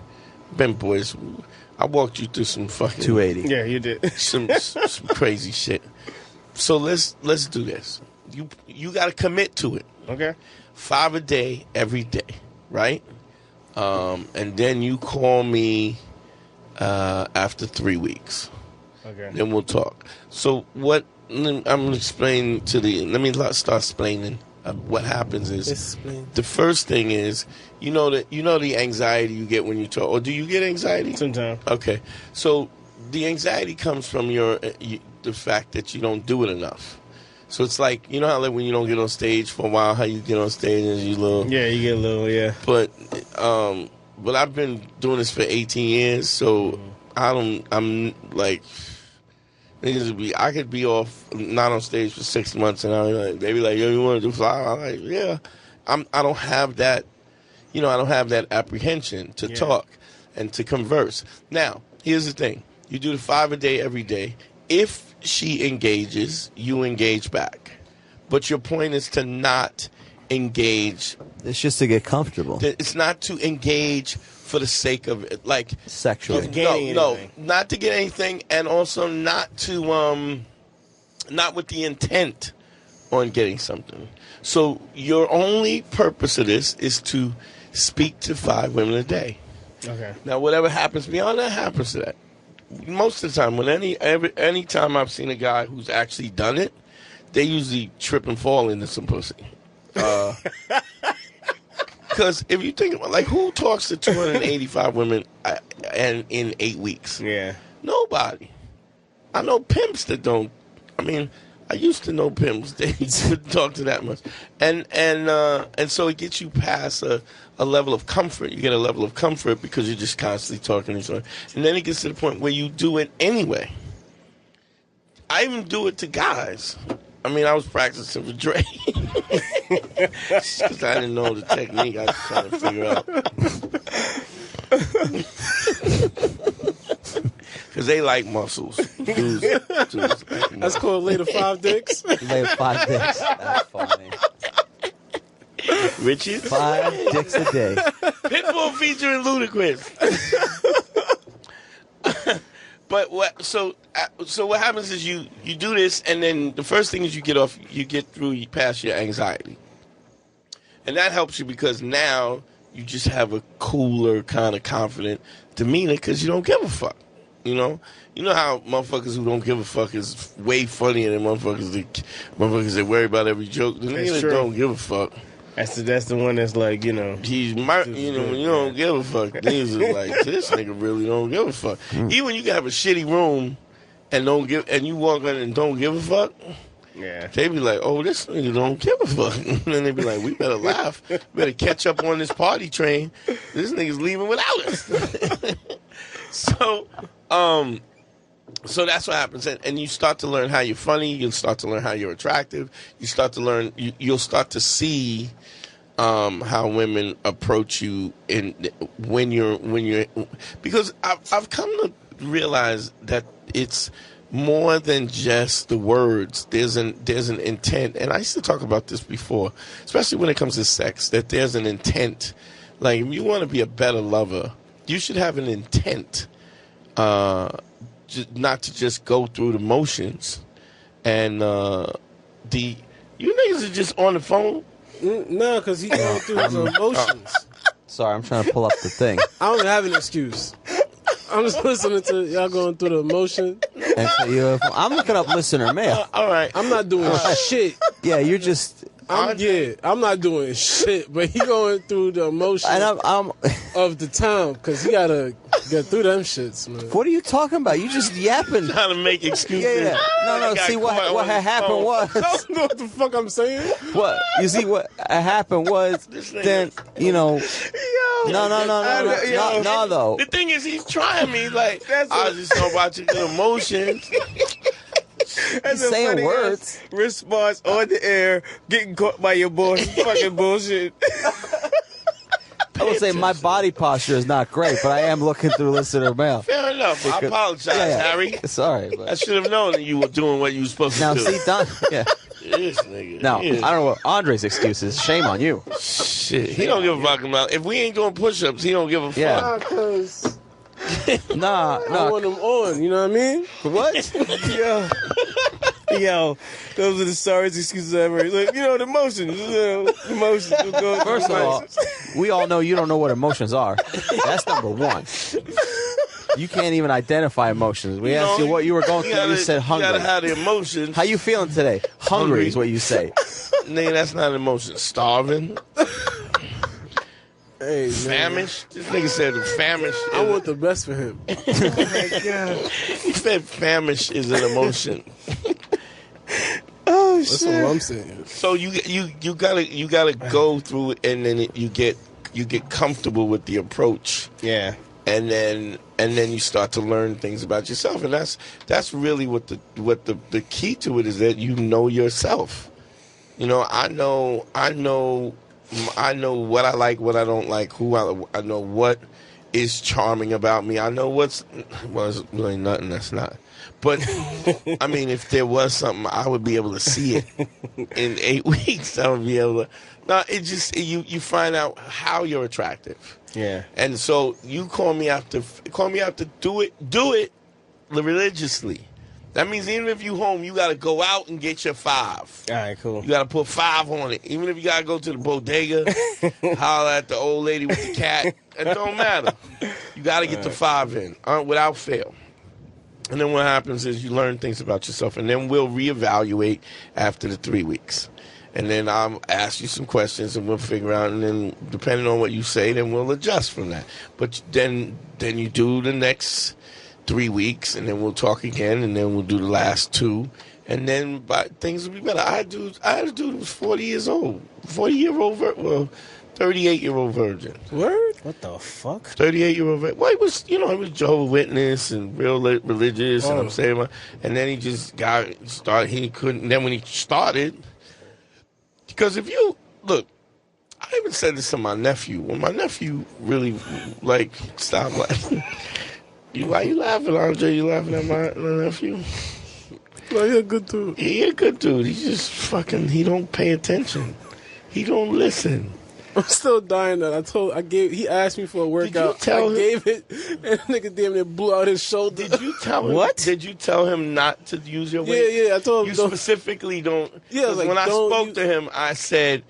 Been boys. I walked you through some fucking 280. Yeah, you did. some crazy shit. So let's do this. You gotta commit to it. Okay. 5 a day every day, right? And then you call me after 3 weeks. Okay. Then we'll talk. So what I'm going to explain let me start explaining what happens is Explain. the first thing is, the anxiety you get when you talk, or do you get anxiety? Sometimes. Okay. So the anxiety comes from the fact that you don't do it enough. So it's like, how when you don't get on stage for a while, how you get on stage and you little. Yeah, you get a little, yeah. But I've been doing this for 18 years, so I'm like, I could be off, not on stage for 6 months, and they be like, yo, you want to do fly? I'm like, yeah. I don't have that, I don't have that apprehension to talk and to converse. Now, here's the thing. You do the 5 a day every day. If she engages, you engage back. But your point is to not engage. It's just to get comfortable. It's not to engage for the sake of it, like Sexually. No, not to get anything, and also not to not with the intent on getting something. So your only purpose of this is to speak to 5 women a day. Okay. Now, whatever happens beyond that happens to that. Most of the time, any time I've seen a guy who's actually done it, they usually trip and fall into some pussy. Because if you think about, who talks to 285 women and in 8 weeks? Yeah. Nobody. I know pimps that don't. I mean, I used to know pimps that didn't talk to that much, and so it gets you past a level of comfort. You get a level of comfort because you're just constantly talking to each other, and then it gets to the point where you do it anyway. I even do it to guys. I mean, I was practicing for Dre because I didn't know the technique. I was trying to figure out. Because they like muscles. Dudes like That's muscles. called later 5 dicks. Lay 5 dicks. That's funny. Richard? 5 dicks a day. Pitbull featuring Ludacris. But so what happens is you do this, and then the first thing is you pass your anxiety. And that helps you because now you just have a cooler, kind of confident demeanor because you don't give a fuck. You know how motherfuckers who don't give a fuck is way funnier than motherfuckers that worry about every joke. The niggas that don't give a fuck. That's the one that's like, he's when you don't give a fuck. Niggas is like, this nigga really don't give a fuck. Even when you can have a shitty room and you walk in and don't give a fuck. Yeah. They be like, oh, this nigga don't give a fuck. And then they be like, we better laugh. We better catch up on this party train. This nigga's leaving without us. So that's what happens. And you start to learn how you're funny. You'll start to learn how you're attractive. You start to learn, you'll start to see how women approach you when you're, because I've come to realize that it's more than just the words. There's an intent, and I used to talk about this before, especially when it comes to sex, that there's an intent. Like, if you want to be a better lover, you should have an intent, not to just go through the motions. And you niggas are just on the phone. No, because he's going through his emotions. Sorry, I'm trying to pull up the thing. I don't have an excuse. I'm just listening to y'all going through the emotion. I'm looking up listener mail. All right. I'm not doing shit. Yeah, you're just... I'm not doing shit, but he going through the emotion And I'm of the time, because he got to get through them shits, man. What are you talking about? You just yapping. Trying to make excuses. Yeah. No. See, what had happened was... I don't know what the fuck I'm saying. What? You see, what happened was, then, No, though. The thing is, he's trying me like, I was just talking about your emotions. He's saying words. Response on the air, getting caught by your boss. Fucking bullshit. I would say my body posture is not great, but I am looking through listener mail. Fair enough. I apologize, Harry. Sorry. But... I should have known that you were doing what you were supposed to do. Now, see, Don... Yeah. This nigga. No, I don't know what Andre's excuse is. Shame on you. Shit. He don't give a fuck about... If we ain't doing push-ups, he don't give a fuck. Yeah. Because... Nah. I want them on, you know what I mean? What? Yo, those are the sorriest excuses I ever heard. Like, the emotions. Emotions. First of all, we all know you don't know what emotions are. That's number one. You can't even identify emotions. We asked you what you were going through. You said hungry. You gotta have the emotions. How you feeling today? Hungry is what you say. Nigga, that's not an emotion. Starving. Hey, famished. This nigga said famished. I want the best for him. Oh my God. He said famished is an emotion. Oh That's shit. what I'm saying. So you gotta go through it, and then you get comfortable with the approach. Yeah. And then you start to learn things about yourself, and that's really what the key to it is, that you know yourself. I know what I like, what I don't like, I know what is charming about me. I know it's really nothing that's not. But I mean, if there was something, I would be able to see it in 8 weeks. I would be able to. No, it just you find out how you're attractive. Yeah. And so you call me out to do it religiously. That means even if you home, you got to go out and get your 5. All right, cool. You got to put 5 on it. Even if you got to go to the bodega, holler at the old lady with the cat. It don't matter. You got to get the 5 in without fail. And then what happens is you learn things about yourself, and then we'll reevaluate after the 3 weeks. And then I'll ask you some questions, and we'll figure out, and then depending on what you say, then we'll adjust from that. But then you do the next 3 weeks, and then we'll talk again, and then we'll do the last 2, and then things will be better. I had a dude who was 40 years old, 40-year-old, 38-year-old virgin. Word? What the fuck? 38-year-old virgin. Well, he was Jehovah's Witness and real religious, and I'm saying, and then he just started. He couldn't. Then when he started, because if you look, I even said this to my nephew. When my nephew really stopped laughing. Why you laughing, Andre? You laughing at my nephew? No, you're a good dude. He a good dude. He just he don't pay attention. He don't listen. I'm still dying that he asked me for a workout. I gave it, and nigga damn near blew out his shoulder. Did you tell him? What? Did you tell him not to use your weight? Yeah, I told him. You specifically don't. Yeah, when I spoke to him, I said,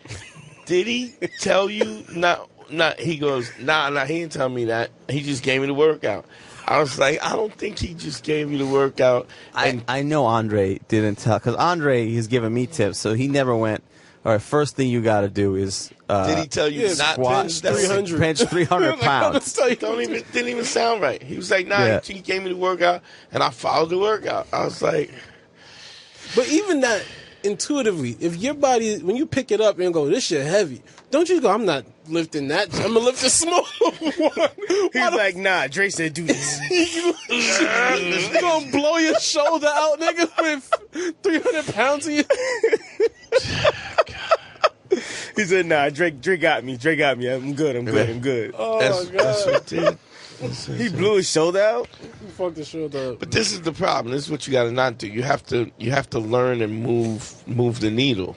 did he tell you not? nah. He goes, nah. He didn't tell me that. He just gave me the workout. I was like, I don't think he just gave you the workout. And I know Andre didn't tell, because Andre has given me tips, so he never went, all right, first thing you got to do is did he tell you not bench 300? Bench 300 pounds. Didn't even sound right. He was like, nah, he gave me the workout, and I followed the workout. I was like... But even that, intuitively, if your body, when you pick it up and go, this shit heavy, don't you go, I'm not lifting that. I'm going to lift the small one. He's like, nah, Dre said do this. You going to blow your shoulder out, nigga, with 300 pounds of you? He said, nah, Dre got me. I'm good. Oh, that's what he did. He blew his shoulder out? You fucked the shoulder up. But this is the problem. This is what you got to not do. You have to learn and move the needle.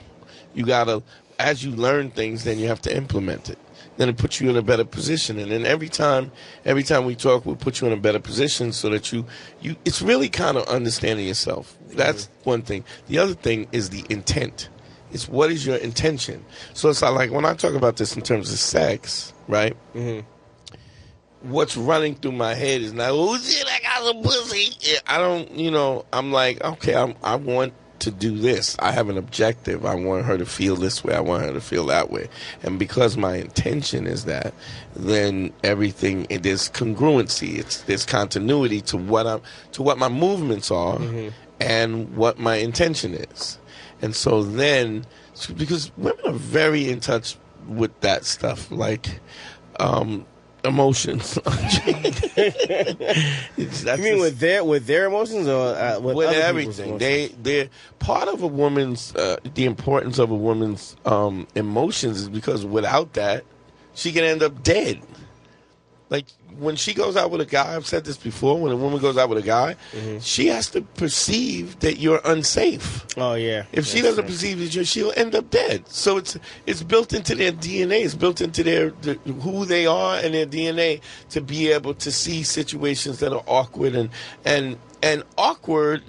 You got to, as you learn things, then you have to implement it. Then it puts you in a better position. And then every time we talk, we'll put you in a better position so that you it's really kind of understanding yourself. That's one thing. The other thing is the intent. It's what is your intention. So it's like when I talk about this in terms of sex, right? Mm-hmm. What's running through my head is not, oh shit, I got some pussy. I don't, I'm like, okay, I want to do this. I have an objective. I want her to feel this way. I want her to feel that way. And because my intention is that, then everything, there's congruency. There's continuity to what my movements are and what my intention is. And so then, because women are very in touch with that stuff, like, emotions. You mean with their emotions or with other everything? They're part of a woman's the importance of a woman's emotions is because without that, she can end up dead. Like when she goes out with a guy, I've said this before. When a woman goes out with a guy, she has to perceive that you're unsafe. Oh yeah. If she doesn't perceive that she'll end up dead. So it's built into their DNA. It's built into who they are and their DNA to be able to see situations that are awkward and awkward.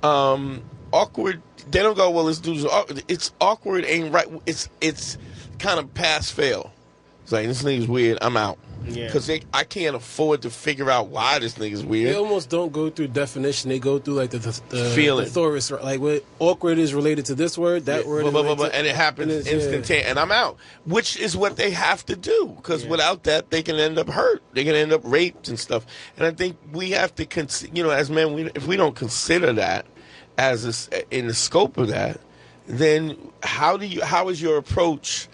Awkward. They don't go, well, let's do this. It's awkward. Ain't right. It's kind of pass fail. It's like this nigga's weird. I'm out. Yeah. Because I can't afford to figure out why this nigga's weird. They almost don't go through definition. They go through like the feeling. The thesaurus, like what awkward is related to this word, that word. And it happens instantaneously. And I'm out. Which is what they have to do. Because without that, they can end up hurt. They can end up raped and stuff. And I think we have to, as men, if we don't consider that as in the scope of that, then how does your approach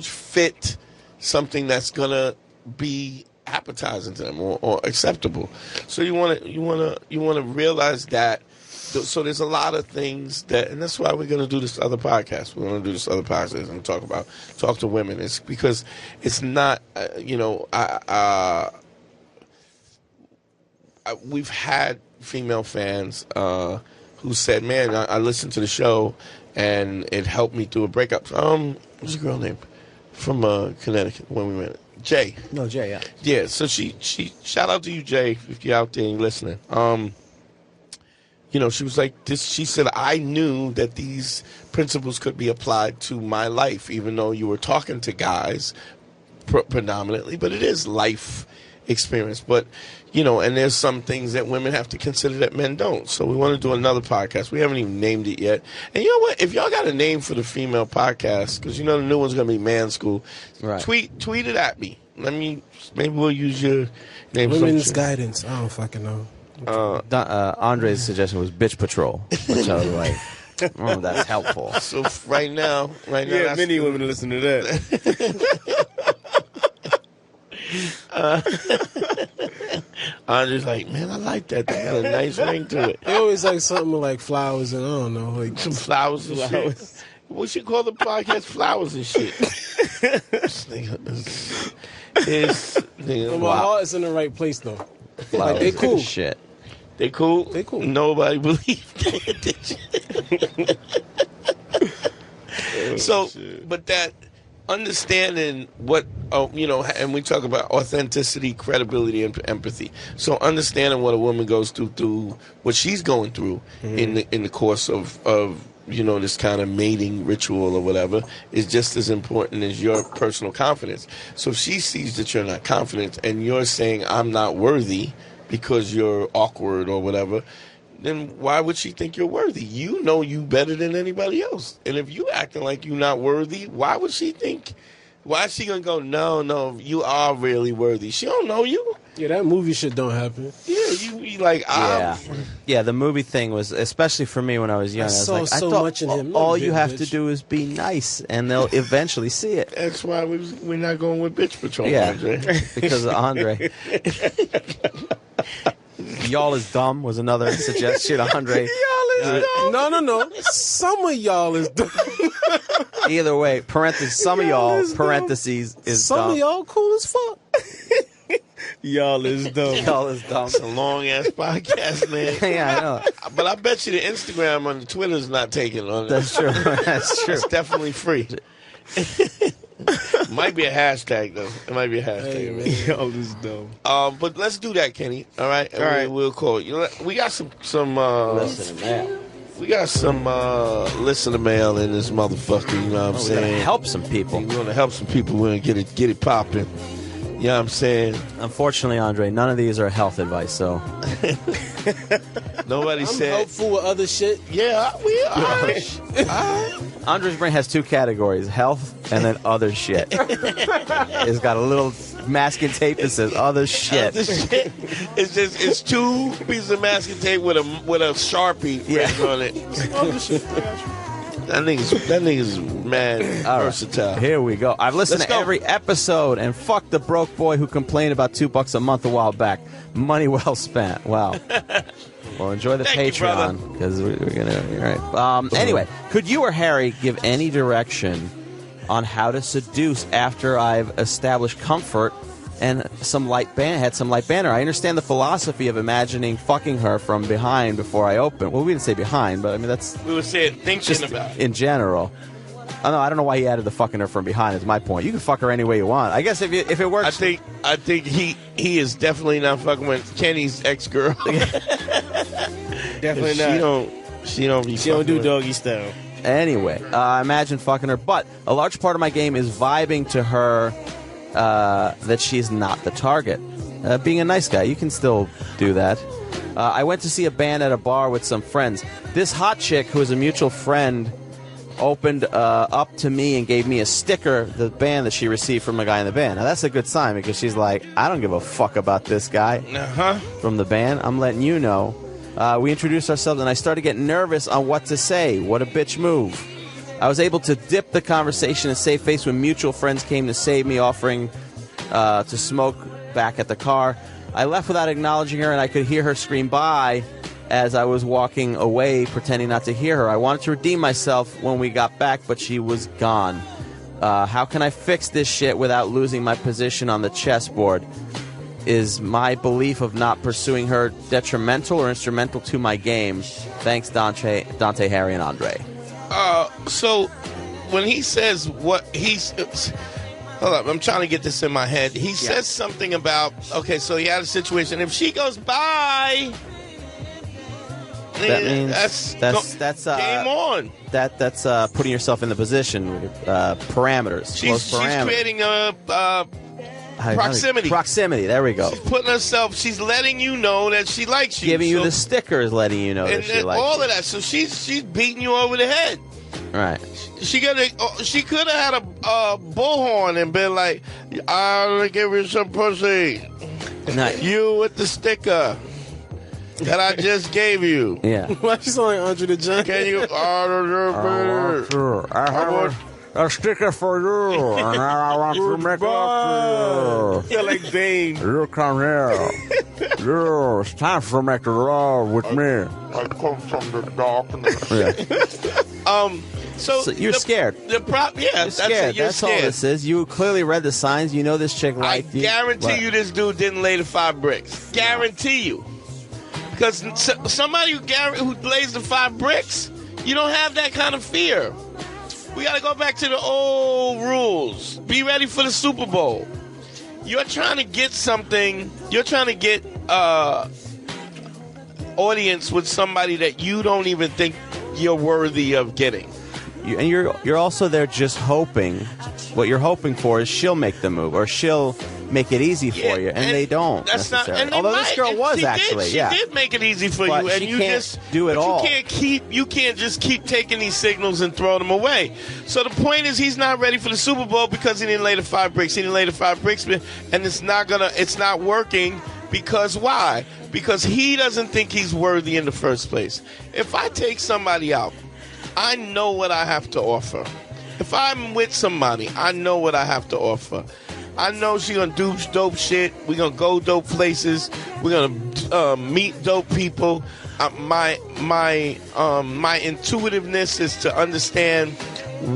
fit something that's gonna be appetizing to them or acceptable? So you want to realize that. So there's a lot of things that, and that's why we're going to do this other podcast. We're going to do this other podcast and talk to women. It's because it's not, we've had female fans who said, "Man, I listened to the show and it helped me through a breakup." What's the girl name from Connecticut when we went? Jay. No, Jay, yeah. Yeah, so she shout out to you, Jay, if you're out there and you're listening. She was like this. She said, I knew that these principles could be applied to my life, even though you were talking to guys predominantly, but it is life experience. But, and there's some things that women have to consider that men don't. So we want to do another podcast. We haven't even named it yet. And you know what? If y'all got a name for the female podcast, because the new one's going to be Man School, right. Tweet it at me. Maybe we'll use your name. Women's guidance. I don't fucking know. Andre's suggestion was Bitch Patrol, which I was like, oh, that's helpful. So right now, yeah, many women listen to that. Andre's like, man, I like that. They got a nice ring to it. They always like something like flowers and I don't know, like some flowers and shit. We should call the podcast Flowers and Shit. My heart is in the right place though. Flowers like they cool. Shit. They cool? They cool. Nobody believed it. But that understanding what, and we talk about authenticity, credibility, and empathy. So understanding what a woman goes through what she's going through in the course of this kind of mating ritual or whatever is just as important as your personal confidence. So if she sees that you're not confident and you're saying I'm not worthy because you're awkward or whatever, then why would she think you're worthy? You know you better than anybody else. And if you acting like you're not worthy, why would she think? Why is she gonna go? No, you are really worthy. She don't know you. Yeah, that movie shit don't happen. Yeah, you like Yeah, the movie thing was, especially for me when I was young. I saw was so I thought much in him. all Look, you have to bitch. do is be nice, and they'll eventually see it. That's why we're not going with Bitch Patrol, Yeah, Andre. because of Andre. Y'all is dumb was another suggestion, Andre. No. Some of y'all is dumb. Either way, parentheses. Some of y'all is dumb. parentheses is Some dumb. of y'all cool as fuck. Y'all is dumb. Y'all is dumb. It's a long ass podcast, man. Yeah, I know. But I bet you the Instagram and the Twitter's not taking on it. That's true. That's true. It's definitely free. Might be a hashtag though. It might be a hashtag. Hey, man. man. Y'all is dumb. But let's do that, Kenny. All right. All right. We'll call it. We got some Listen, man. we got some listener mail in this motherfucker. You know what I'm We're gonna saying? help some people. We want to help some people. We're gonna get it popping. You know what I'm saying? Unfortunately, Andre, none of these are health advice. So Nobody I'm said. helpful with other shit. Yeah, we are. Andre's brain has two categories: health and then other shit. It's got a little masking tape that says other shit. This shit is just it's two pieces of masking tape with a Sharpie written on it. Other shit. That nigga's mad All right. versatile. Here we go. I've listened Let's to go. every episode, and fuck the broke boy who complained about $2 a month a while back. Money well spent. Wow. Well, enjoy the Thank you, brother. Patreon because we're gonna. All right. Anyway, could you or Harry give any direction on how to seduce after I've established comfort and had some light banter? I understand the philosophy of imagining fucking her from behind before I open. Well, we didn't say behind, but I mean that's We were saying thinking just about it. in general. I don't know why he added the fucking her from behind. Is my point. You can fuck her any way you want. I guess if it works. I think he is definitely not fucking with Kenny's ex girl. Definitely not. She don't be. She don't fucking do with- doggy style. Anyway, imagine fucking her. But a large part of my game is vibing to her that she's not the target. Being a nice guy, you can still do that. I went to see a band at a bar with some friends. This hot chick, who is a mutual friend, opened up to me and gave me a sticker, the band that she received from a guy in the band. Now, that's a good sign because she's like, I don't give a fuck about this guy from the band. I'm letting you know. We introduced ourselves, and I started getting nervous on what to say. What a bitch move. I was able to dip the conversation and save face when mutual friends came to save me, offering to smoke back at the car. I left without acknowledging her, and I could hear her scream bye as I was walking away, pretending not to hear her. I wanted to redeem myself when we got back, but she was gone. How can I fix this shit without losing my position on the chessboard? Is my belief of not pursuing her detrimental or instrumental to my game? Thanks, Dante, Harry, and Andre. So when he says what he's. Hold up, I'm trying to get this in my head. He says something about, okay, so he had a situation. If she goes bye, That means that's game on. That's putting yourself in the position with parameters. She's parameters. creating a proximity. Proximity. There we go. She's putting herself. She's letting you know that she likes you. Giving you So- the stickers, letting you know that and she likes all you. of that. So she's beating you over the head. Right. She could have had a bullhorn and been like, "I'm gonna give you some pussy." Nice. You with the sticker that I just gave you. Yeah. Why you sound like Andre the Giant? Can you? Sure. I have a sticker for you, and I want to make love to you. You're like Bane. You come here. It's time for me to love with me. I come from the darkness. Yeah. So you're scared. The prop, yeah, You're scared. You're That's scared. all this is. You clearly read the signs. You know this chick I liked you. guarantee What? you this dude didn't lay the 5 bricks. Guarantee you. Because somebody who lays the 5 bricks, you don't have that kind of fear. We got to go back to the old rules. Be ready for the Super Bowl. You're trying to get something. You're trying to get audience with somebody that you don't even think you're worthy of getting. And you're also there just hoping. What you're hoping for is she'll make the move, or she'll make it easy for you, and they don't. That's not. necessarily. And they Although might, this girl and was she actually, did, she did make it easy for But you, and she you can't just do it but all. You can't just keep taking these signals and throw them away. So the point is, he's not ready for the Super Bowl because he didn't lay the 5 bricks. He didn't lay the 5 bricks, and it's not working. Because why? Because he doesn't think he's worthy in the first place. If I take somebody out, I know what I have to offer. If I'm with somebody, I know what I have to offer. I know she's going to do dope shit. We're going to go dope places. We're going to meet dope people. My intuitiveness is to understand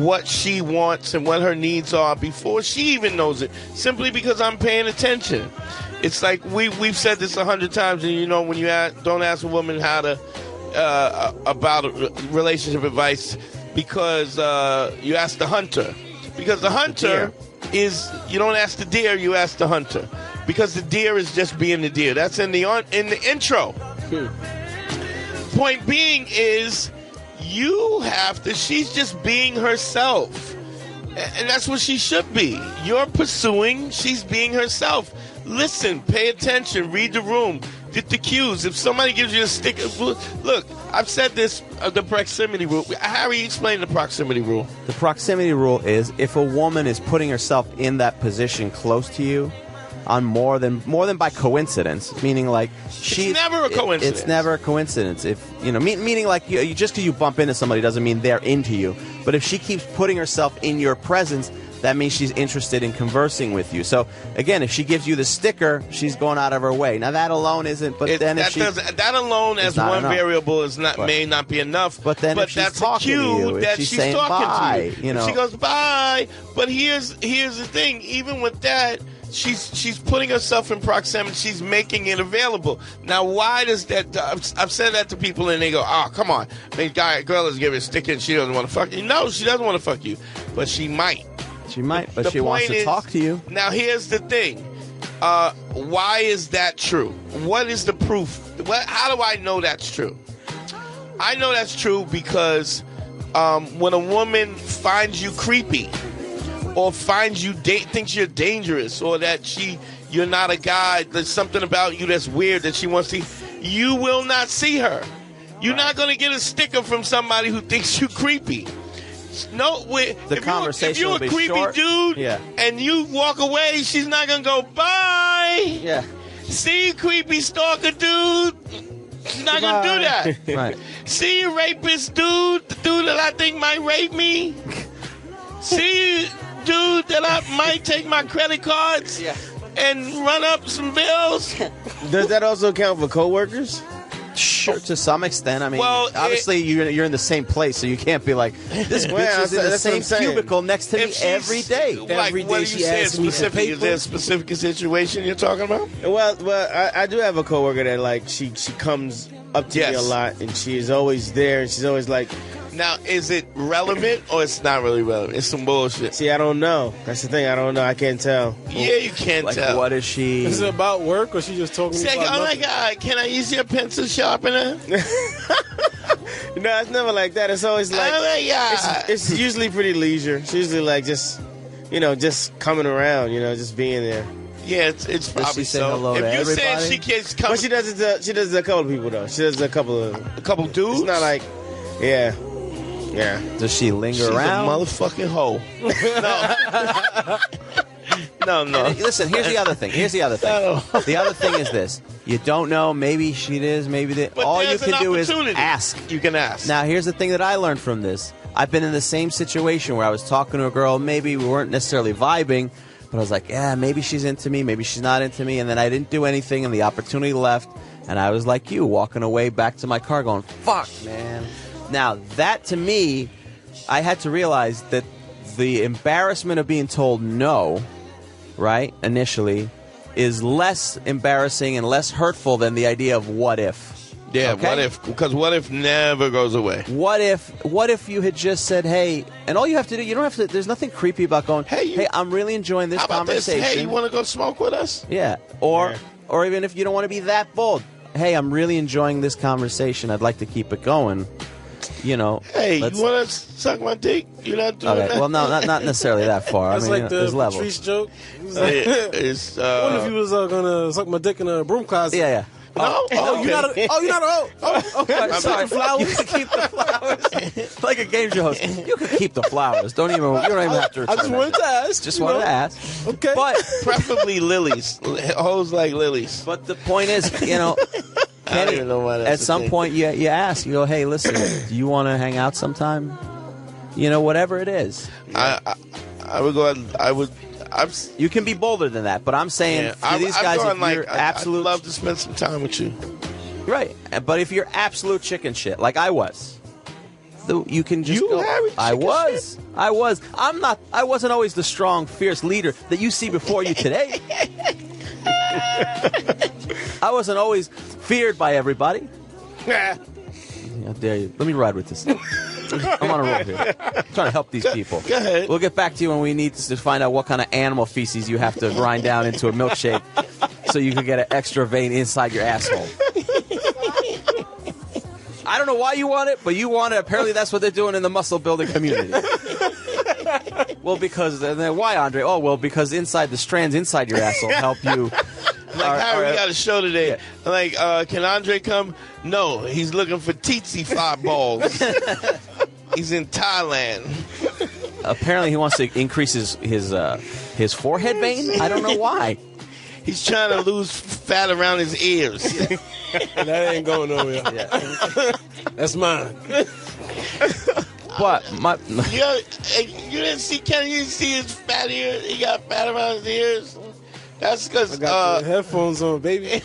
what she wants and what her needs are before she even knows it, simply because I'm paying attention. It's like we've said this 100 times, and when you don't ask a woman how to about relationship advice, because you ask the hunter. Because the hunter is, you don't ask the deer, you ask the hunter. Because the deer is just being the deer. That's in the intro. Point being is, she's just being herself. And that's what she should be. You're pursuing, she's being herself. Listen, pay attention, read the room, get the cues. If somebody gives you a stick, look, I've said this, the proximity rule. Harry, explain the proximity rule. The proximity rule is, if a woman is putting herself in that position close to you, on more than by coincidence, meaning like it's never a coincidence. It's never a coincidence. If meaning like you just because you bump into somebody doesn't mean they're into you. But if she keeps putting herself in your presence, that means she's interested in conversing with you. So again, if she gives you the sticker, she's going out of her way. Now that alone isn't. But then that alone as one variable may not be enough. But then if she's that's talking a cue to you, that she's she's saying talking bye, to you. If she goes bye. But here's the thing. Even with that, she's putting herself in proximity. She's making it available. Now, why does that? I've said that to people, and they go, "Oh, come on, girl is giving a sticker, and she doesn't want to fuck you." No, she doesn't want to fuck you, but she might. She might, but she wants to talk to you. Now, here's the thing. Why is that true? What is the proof? How do I know that's true? I know that's true because when a woman finds you creepy, or finds you thinks you're dangerous, or that you're not a guy, there's something about you that's weird that she wants to see, you will not see her. You're not going to get a sticker from somebody who thinks you creepy. No, if you're a creepy short, dude and you walk away, she's not gonna go bye. Yeah. See you, creepy stalker dude. She's not gonna do that. Right. See you, rapist dude, the dude that I think might rape me. See you, dude, that I might take my credit cards and run up some bills. Does that also count for coworkers? Sure, to some extent. I mean, obviously you're in the same place, so you can't be like, this bitch is in the same cubicle next to me every day. Every day she asks me for paper. Is there a specific situation you're talking about? Well, I do have a coworker that like she comes up to me a lot, and she is always there, and she's always like. Now, is it relevant or it's not really relevant? It's some bullshit. See, I don't know. That's the thing. I don't know. I can't tell. Yeah, you can't tell. What is she? Is it about work or she just talking about oh my nothing? God, can I use your pencil sharpener? No, it's never like that. It's always like, oh my God. It's usually pretty leisure. It's usually like just coming around, just being there. Yeah, it's probably so. Hello if you're saying she can't come, but she does it to a couple of people though. She does it to a couple dudes. It's not like, yeah. Does she linger She's around? A motherfucking hoe. No. No. Listen, here's the other thing. The other thing is this. You don't know. Maybe she is. Maybe that. All you can do is ask. You can ask. Now, here's the thing that I learned from this. I've been in the same situation where I was talking to a girl. Maybe we weren't necessarily vibing, but I was like, yeah, maybe she's into me. Maybe she's not into me. And then I didn't do anything, and the opportunity left. And I was like you, walking away back to my car going, fuck, man. Now, that to me, I had to realize that the embarrassment of being told no, right, initially, is less embarrassing and less hurtful than the idea of what if. Yeah, okay? what if? Because what if never goes away. What if you had just said, hey, and all you have to do, you don't have to, there's nothing creepy about going, hey, I'm really enjoying this conversation. Hey, you want to go smoke with us? Yeah, or even if you don't want to be that bold, hey, I'm really enjoying this conversation. I'd like to keep it going. you know. Hey, you want to suck my dick? You're not doing that. Well, no, not necessarily that far. That's I mean, like there's the levels. Patrice joke. He was like, It's, I wonder if he was gonna suck my dick in a broom closet. Yeah. no? Oh, you're not. You're not. Okay, sorry. flowers. You can keep the flowers. Like a game show host. You can keep the flowers. You don't even have to return I just wanted to ask. Just wanted to ask. Okay. But Preferably lilies. Hoes like lilies. But the point is, you know, I don't Kenny, even know why that's at a some thing. point you ask, you go, hey, listen, do you want to hang out sometime? You know, whatever it is. I would go. You can be bolder than that, but I'm saying for these guys, if you're absolute, I'd love to spend some time with you. right? But if you're absolute chicken shit, like I was, you can just You go. Harry, I chicken was. I'm not. I wasn't always the strong, fierce leader that you see before you today. I wasn't always feared by everybody. How dare you? Let me ride with this. I'm on a roll here. I'm trying to help these people. Go ahead. We'll get back to you when we need to find out what kind of animal feces you have to grind down into a milkshake so you can get an extra vein inside your asshole. I don't know why you want it, but you want it. Apparently that's what they're doing in the muscle building community. Well, because then why, Andre? Oh, well, because inside the strands inside your asshole help you. Like, Harry, we got a show today. Yeah. Like, can Andre come? No, he's looking for Tsitsi fireballs. He's in Thailand. Apparently, he wants to increase his forehead vein. I don't know why. He's trying to lose fat around his ears. That ain't going nowhere. Yeah. That's mine. But You didn't see Kenny? You didn't see his fat ears? He got fat around his ears? That's because... I got the headphones on, baby.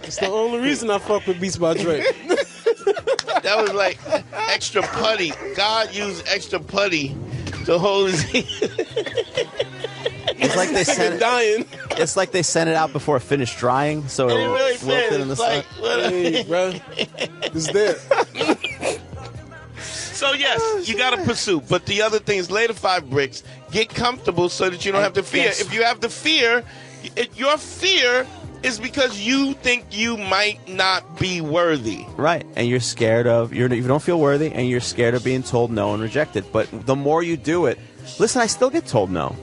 It's the only reason I fuck with Beats by Dre. that was like extra putty. God used extra putty to hold his ears. it's like they sent it. Dying. It's like they sent it out before it finished drying, so it really wilted in the sun. Hey, bro. It's there. So yes, you got to pursue. But the other thing is, lay the 5 bricks. Get comfortable so that you don't have to fear. Yes. If you have the fear, your fear is because you think you might not be worthy. Right, and you're scared of you don't feel worthy, and you're scared of being told no and rejected. But the more you do it, listen, I still get told no.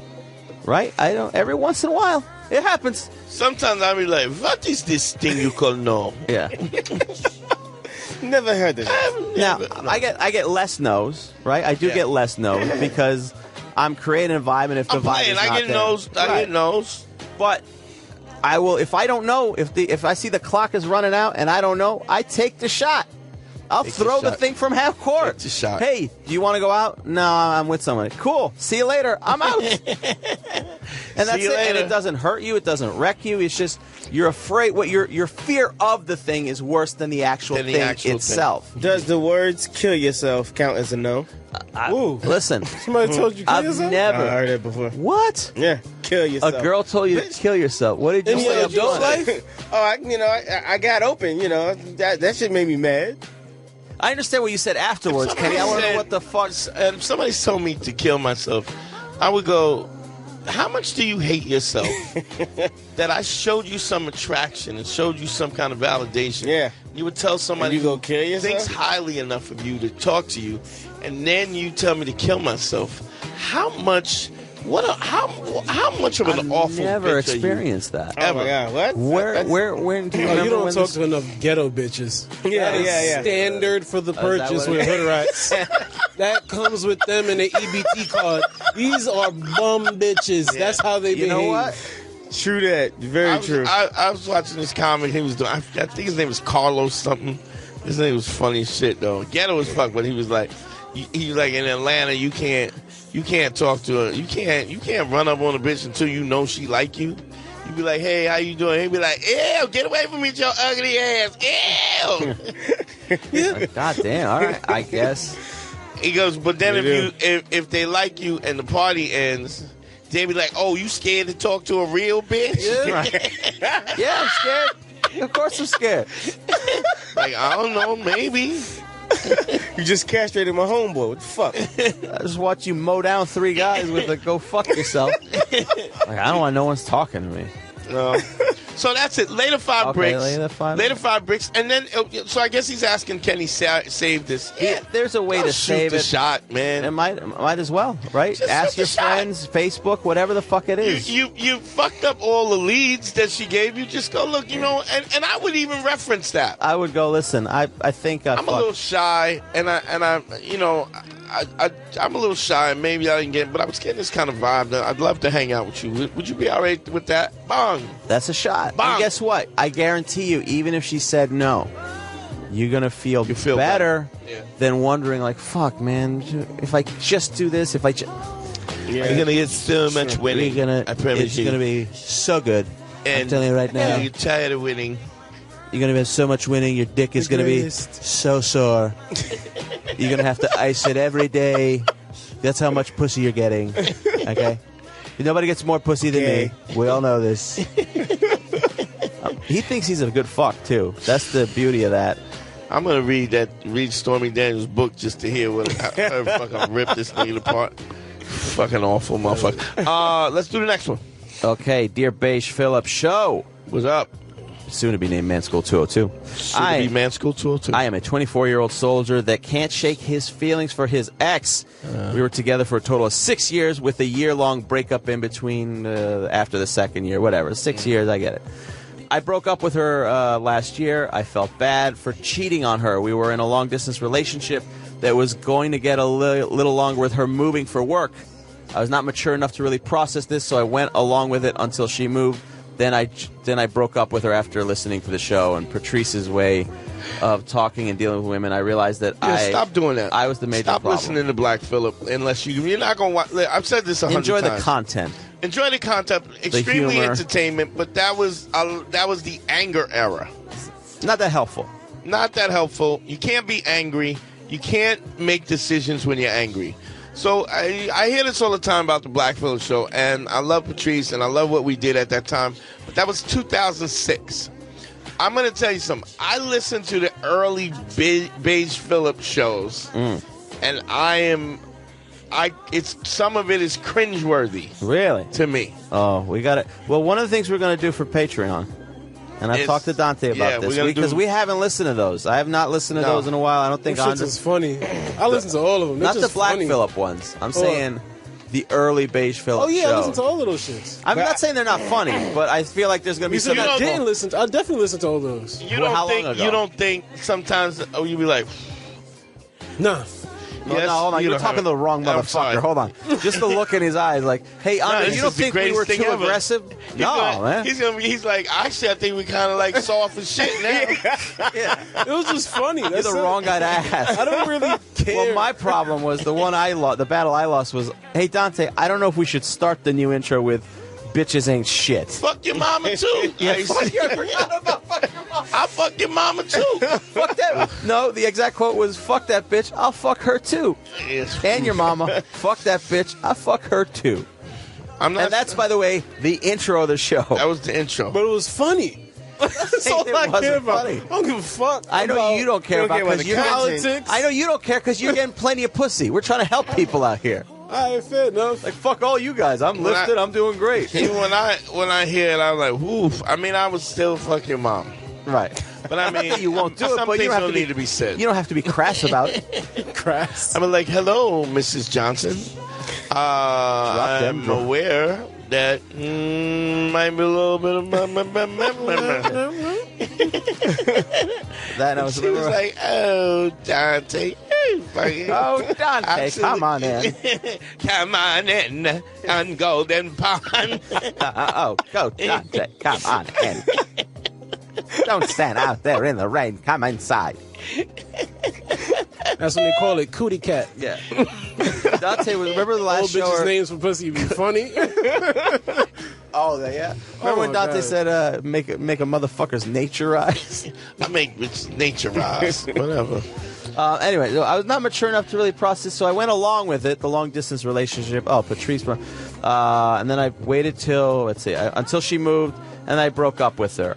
Right, I don't. Every once in a while, it happens. Sometimes I'll be like, "What is this thing you call no?" Yeah. Never heard of that. Now I get less no's. Right, I do get less no's because I'm creating an environment. If the vibe is not I get there. no's. I get no's. But I will, if I don't know, if I see the clock is running out and I don't know, I take the shot. I'll throw the thing from half court. Take the shot. Hey, do you want to go out? No, I'm with someone. Cool. See you later. I'm out. And that's you it. later. And it doesn't hurt you. It doesn't wreck you. It's just you're afraid. What your fear of the thing is worse than the actual thing itself. Does the words "kill yourself" count as a no? Listen, Somebody told you kill I've yourself? never I heard that before. What? Yeah, kill yourself. A girl told you to kill yourself. What did you In say? your up adult front? life? Oh, I got open. That shit made me mad. I understand what you said afterwards, Kenny. I want to know what the fuck. And if somebody told me to kill myself, I would go, how much do you hate yourself that I showed you some attraction and showed you some kind of validation? Yeah. You would tell somebody And you go who kill yourself? thinks highly enough of you to talk to you, and then you tell me to kill myself. How much? How much of an awful Never bitch are you? experienced that. Oh my god, what? When do you Oh, remember you don't when talk this? to enough ghetto bitches. Yeah, That is yeah. standard for the that purchase what with it hood rats. That comes with them in the EBT card. These are bum bitches. That's how they You behave. know what? True that. Very true. I was watching this comic he was doing. I think his name was Carlos something. His name was funny as shit though. Ghetto as fuck, but he was like in Atlanta. You can't talk to her. You can't run up on a bitch until you know she like you. You be like, hey, how you doing? He'd be like, ew, get away from me with your ugly ass. Ew. Like, God damn. All right. I guess. He goes, but then if they like you and the party ends, they be like, oh, you scared to talk to a real bitch? Yeah. Yeah, I'm scared. Of course I'm scared. Like, I don't know, maybe. You just castrated my homeboy. What the fuck? I just watch you mow down 3 guys with a go fuck yourself. Like, I don't want no one's talking to me. No. So that's it. Later 5 Okay, bricks. later 5 bricks. And then, so I guess he's asking, can he save this? Yeah. There's a way I'll to shoot save the it. shot, man. It might as well, right? Just Ask shoot your the shot. friends, Facebook, whatever the fuck it is. You fucked up all the leads that she gave you. Just go look, and I would even reference that. I would go, listen, I think I'm a little shy, and I'm a little shy, and maybe I didn't get it, but I was getting this kind of vibe that I'd love to hang out with you. Would you be all right with that? Bong. That's a shot. Bong. And guess what? I guarantee you, even if she said no, you're going to feel better than wondering, like, fuck, man, if I just do this, if I just... You're going to get so much winning. I promise it's you. going to be so good. And I'm telling you right now. You're tired of winning. You're going to have so much winning, your dick is going to be so sore. You're going to have to ice it every day. That's how much pussy you're getting. Okay? Nobody gets more pussy than me. We all know this. He thinks he's a good fuck, too. That's the beauty of that. I'm going to read Stormy Daniels' book just to hear what I fucking rip this nigga apart. Fucking awful motherfucker. Let's do the next one. Okay, dear Beige Phillip Show. What's up? Soon to be named Man School 202. Soon to be Man School 202. I am a 24-year-old soldier that can't shake his feelings for his ex. We were together for a total of 6 years with a year-long breakup in between after the second year. Whatever, 6 years, I get it. I broke up with her last year. I felt bad for cheating on her. We were in a long-distance relationship that was going to get a little longer with her moving for work. I was not mature enough to really process this, so I went along with it until she moved. Then I broke up with her after listening to the show and Patrice's way of talking and dealing with women. I realized that stop doing that. I was the major problem. Stop listening to Black Phillip unless you're not going to watch. I've said this 100 times. Enjoy the content. Enjoy the content. Extremely entertainment, but that was the anger era. Not that helpful. Not that helpful. You can't be angry. You can't make decisions when you're angry. So I hear this all the time about the Black Phillip Show, and I love Patrice, and I love what we did at that time. But that was 2006. I'm going to tell you something. I listened to the early Beige Phillip shows, and some of it is cringeworthy. Really? To me. Oh, we got it. Well, one of the things we're going to do for Patreon, and I've talked to Dante about this, because we haven't listened to those. I have not listened to those in a while. I don't think This is funny. I listen to all of them. Not the Black Phillip ones. I'm saying the early Beige Phillip show. I listen to all of those shits. I'm not saying they're not funny, but I feel like there's going to be some. I definitely listen to all those. You don't think sometimes you be like, nah. No, hold on. You're talking to the wrong motherfucker. Hold on. Just the look in his eyes, like, hey, Andre, you don't think we were too aggressive? No, man. He's like, actually, I think we kind of like soft as shit now. It was just funny. You're the wrong guy to ask. I don't really care. Well, my problem was the battle I lost was, hey, Dante, I don't know if we should start the new intro with bitches ain't shit. Fuck your mama, too. I forgot about fuck your mama. I'll fuck your mama, too. Fuck that. No, the exact quote was, fuck that bitch, I'll fuck her, too. Yes. And your mama, fuck that bitch, I'll fuck her, too. And that's, by the way, the intro of the show. That was the intro. But it was funny. That's all I care about. I don't give a fuck. I know you don't care about because you're politics. I know you don't care because you're getting plenty of pussy. We're trying to help people out here. All right, fair enough. Like, fuck all you guys. I'm lifted. I'm doing great. Even when I hear it, I'm like, woof. I mean, I would still fuck your mom. Right. But I mean, you won't do it, but you don't need to be said. You don't have to be crass about it. Crass. I'm like, hello, Mrs. Johnson. I'm aware that might be a little bit of That I was. She was like, oh, Dante. Oh, Dante, come on in. Come on in on Golden Pond. Go, Dante, come on in. Don't stand out there in the rain. Come inside. That's when they call it cootie cat. Yeah. Dante, remember the last old show? Bitches' names for pussy be funny. Oh, yeah. Remember when Dante said, make a motherfucker's nature rise? I make nature rise. Whatever. Anyway, I was not mature enough to really process, so I went along with it, the long-distance relationship. Oh, Patrice. And then I waited until she moved, and I broke up with her.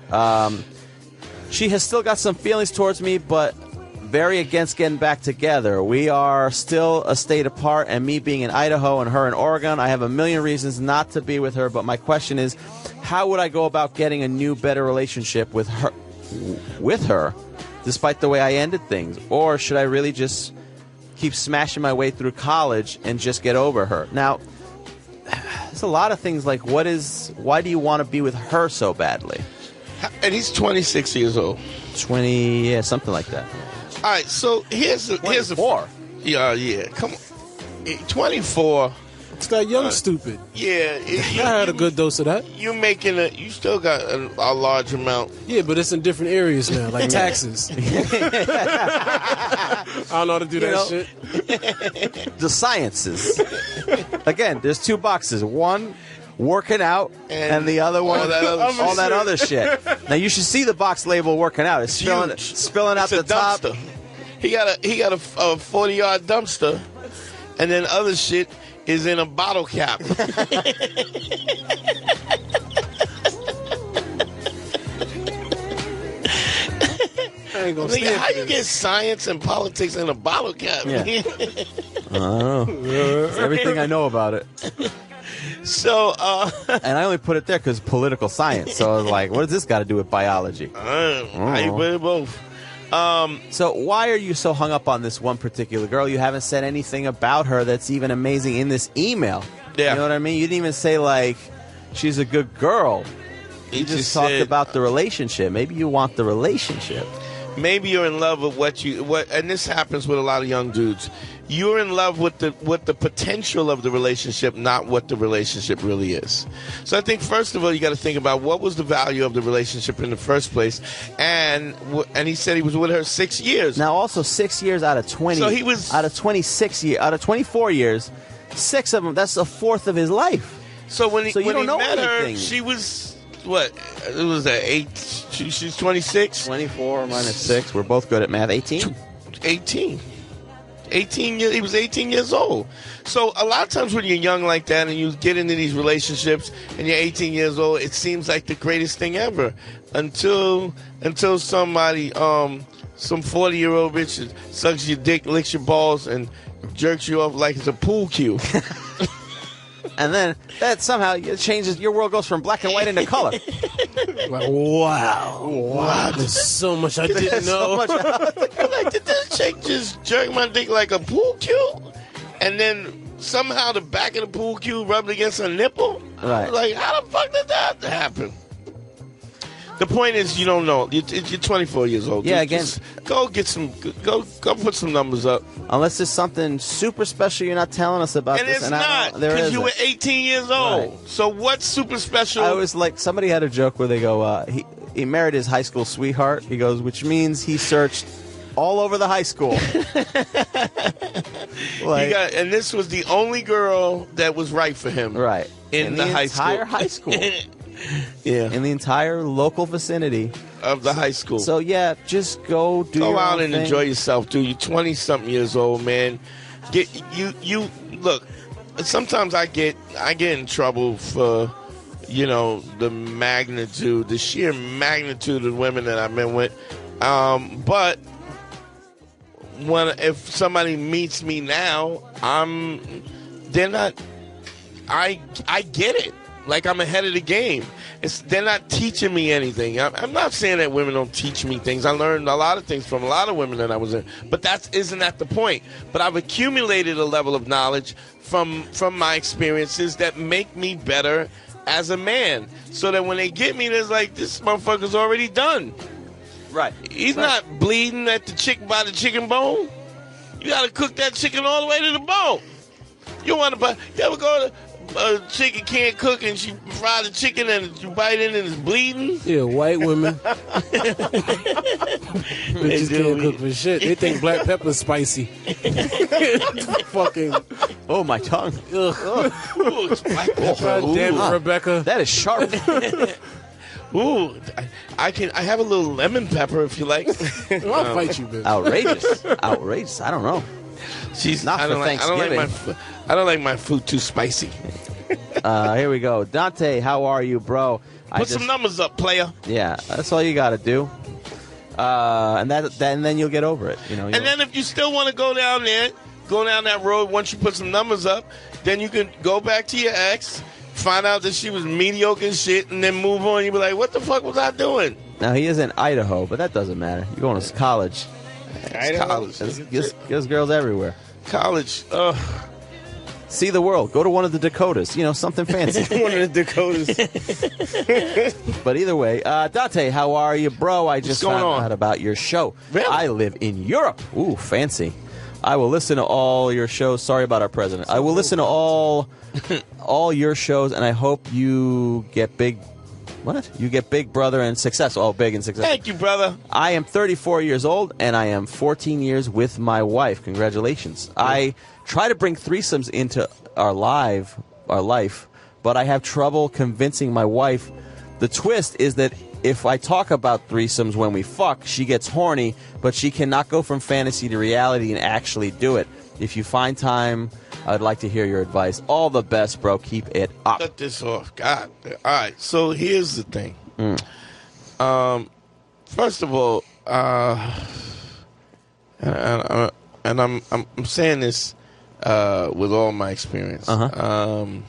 She has still got some feelings towards me, but very against getting back together. We are still a state apart, and me being in Idaho and her in Oregon, I have a million reasons not to be with her, but my question is, how would I go about getting a new, better relationship with her, despite the way I ended things? Or should I really just keep smashing my way through college and just get over her? Now, there's a lot of things like, why do you want to be with her so badly? And he's 26 years old. 20, yeah, something like that. All right, so here's the 24. Yeah, come on. 24. It's that young stupid. Yeah. I had a good dose of that. You still got a large amount. Yeah, but it's in different areas now, like taxes. I don't know how to do that shit. The sciences. Again, there's two boxes. One, working out, and the other one, all that other shit. Now, you should see the box label working out. It's spilling out the top. Dumpster. He got a 40-yard dumpster, and then other shit is in a bottle cap. I ain't gonna stand How you get science and politics in a bottle cap? Yeah. I don't know. It's everything I know about it. So, and I only put it there because political science. So I was like, what does this got to do with biology? I put it both. So why are you so hung up on this one particular girl? You haven't said anything about her that's even amazing in this email. Yeah. You know what I mean? You didn't even say, like, she's a good girl. You just talked about the relationship. Maybe you want the relationship. Maybe you're in love with what, and this happens with a lot of young dudes. You're in love with the potential of the relationship, not what the relationship really is. So I think first of all, you got to think about what was the value of the relationship in the first place, and he said he was with her 6 years. Now, also 6 years out of 20. So he was out of 26 years, out of 24 years, 6 of them. That's a fourth of his life. So when he met anything. her, she was what? It was 8. She's 26. 24 minus 6. We're both good at math. 18. 18. 18 years, he was 18 years old. So a lot of times when you're young like that and you get into these relationships and you're 18 years old, it seems like the greatest thing ever until somebody, some 40-year-old bitch sucks your dick, licks your balls, and jerks you off like it's a pool cue. And then that somehow it changes. Your world goes from black and white into color. Like, wow, there's so much I didn't know. I'm like, did this chick just jerk my dick like a pool cue? And then somehow the back of the pool cue rubbed against her nipple? Right. Like, how the fuck did that happen? The point is, you don't know. You're 24 years old. Yeah, just go get some. Go put some numbers up. Unless there's something super special you're not telling us about. And this. it's not because you were 18 years old. Right. So what's super special? I was like, somebody had a joke where they go, he married his high school sweetheart. He goes, which means he searched all over the high school. And this was the only girl that was right for him. Right. In the entire high school. Yeah. In the entire local vicinity of the high school. So yeah, just go go out and enjoy yourself, dude. You're 20-something years old, man. You look. Sometimes I get in trouble for, the magnitude, the sheer magnitude of women that I've been with. But if somebody meets me now, they're not. I get it. Like I'm ahead of the game. They're not teaching me anything. I'm not saying that women don't teach me things. I learned a lot of things from a lot of women that I was in. But isn't that the point? But I've accumulated a level of knowledge from my experiences that make me better as a man. So that when they get me, there's like, this motherfucker's already done. Right. He's not bleeding at by the chicken bone. You got to cook that chicken all the way to the bone. You ever go to a chicken can't cook and she fry the chicken and you bite in and it's bleeding? Yeah, white women. Bitches can't cook for shit. They think black pepper's spicy. Fucking. Oh, my tongue. Ugh. Ooh, it's black pepper. God damn it, Rebecca. That is sharp. Ooh, I have a little lemon pepper if you like. I'll fight you, bitch. Outrageous. I don't know. She's not for Thanksgiving. I don't like my food too spicy. Here we go. Dante, how are you, bro? Put some numbers up, player. Yeah, that's all you got to do. And then you'll get over it. And then if you still want to go down that road, once you put some numbers up, then you can go back to your ex, find out that she was mediocre and shit, and then move on. You be like, what the fuck was I doing? Now, he is in Idaho, but that doesn't matter. You're going to college. It's college. There's girls everywhere. College. See the world. Go to one of the Dakotas. You know, something fancy. One of the Dakotas. But either way, Dante, how are you, bro? I just going found on? out about your show. Really? I live in Europe. Ooh, fancy. I will listen to all your shows. Sorry about our president. I will listen to all your shows, and I hope you get big. What? You get Big Brother and success. Oh, big and success. Thank you, brother. I am 34 years old, and I am 14 years with my wife. Congratulations. I try to bring threesomes into our life, but I have trouble convincing my wife. The twist is that if I talk about threesomes when we fuck, she gets horny, but she cannot go from fantasy to reality and actually do it. If you find time, I'd like to hear your advice. All the best, bro. Keep it up. Cut this off. God. All right. So here's the thing. First of all, and I'm saying this with all my experience. I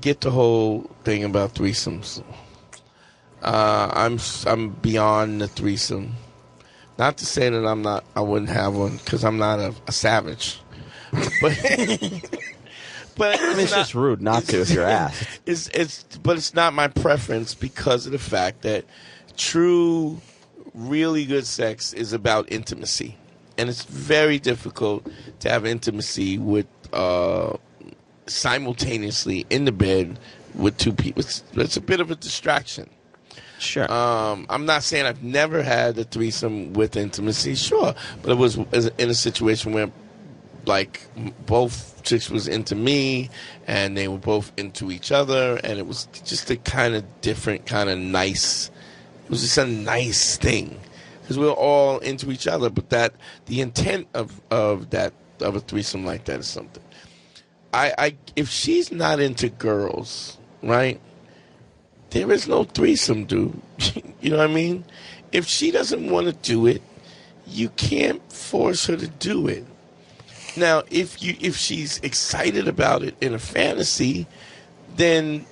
get the whole thing about threesomes. I'm beyond the threesome. Not to say that I wouldn't have one, because I'm not a savage. But I mean, it's just rude not to if you're asked. But it's not my preference, because of the fact that true, really good sex is about intimacy, and it's very difficult to have intimacy with simultaneously in the bed with two people. It's a bit of a distraction. Sure. I'm not saying I've never had a threesome with intimacy, sure, but it was in a situation where, like, both chicks was into me, and they were both into each other, and it was just a kind of different, kind of nice. It was just a nice thing, because we were all into each other. But the intent of a threesome like that is something. If she's not into girls, right? There is no threesome, dude. You know what I mean? If she doesn't want to do it, you can't force her to do it. Now, if she's excited about it in a fantasy, then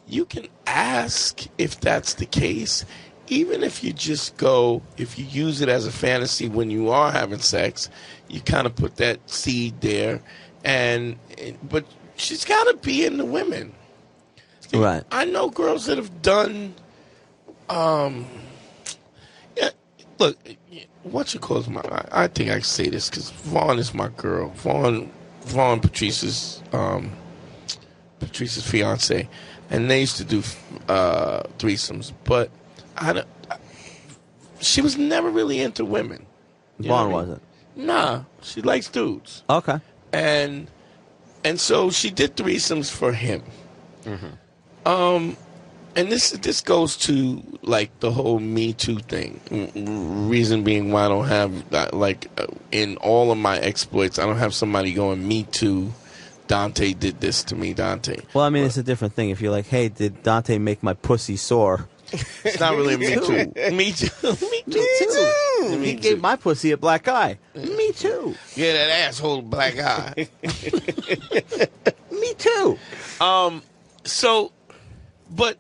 you can ask if that's the case. Even if you use it as a fantasy when you are having sex, you kind of put that seed there, but she's got to be into women. Right. I know girls that have done, look, what you call I think I can say this because Vaughn is my girl. Vaughn, Patrice's fiance, and they used to do threesomes, but she was never really into women. Vaughn wasn't. Nah, she likes dudes. Okay. And so she did threesomes for him. Mm-hmm. And this goes to, like, the whole Me Too thing. Reason being why I don't have that, in all of my exploits, I don't have somebody going, Me Too, Dante did this to me, Dante. Well, I mean, it's a different thing. If you're like, hey, did Dante make my pussy sore? It's not really Me Too. Me Too. Me Too. He gave my pussy a black eye. Me too. Yeah, that asshole black eye. Me too. So, but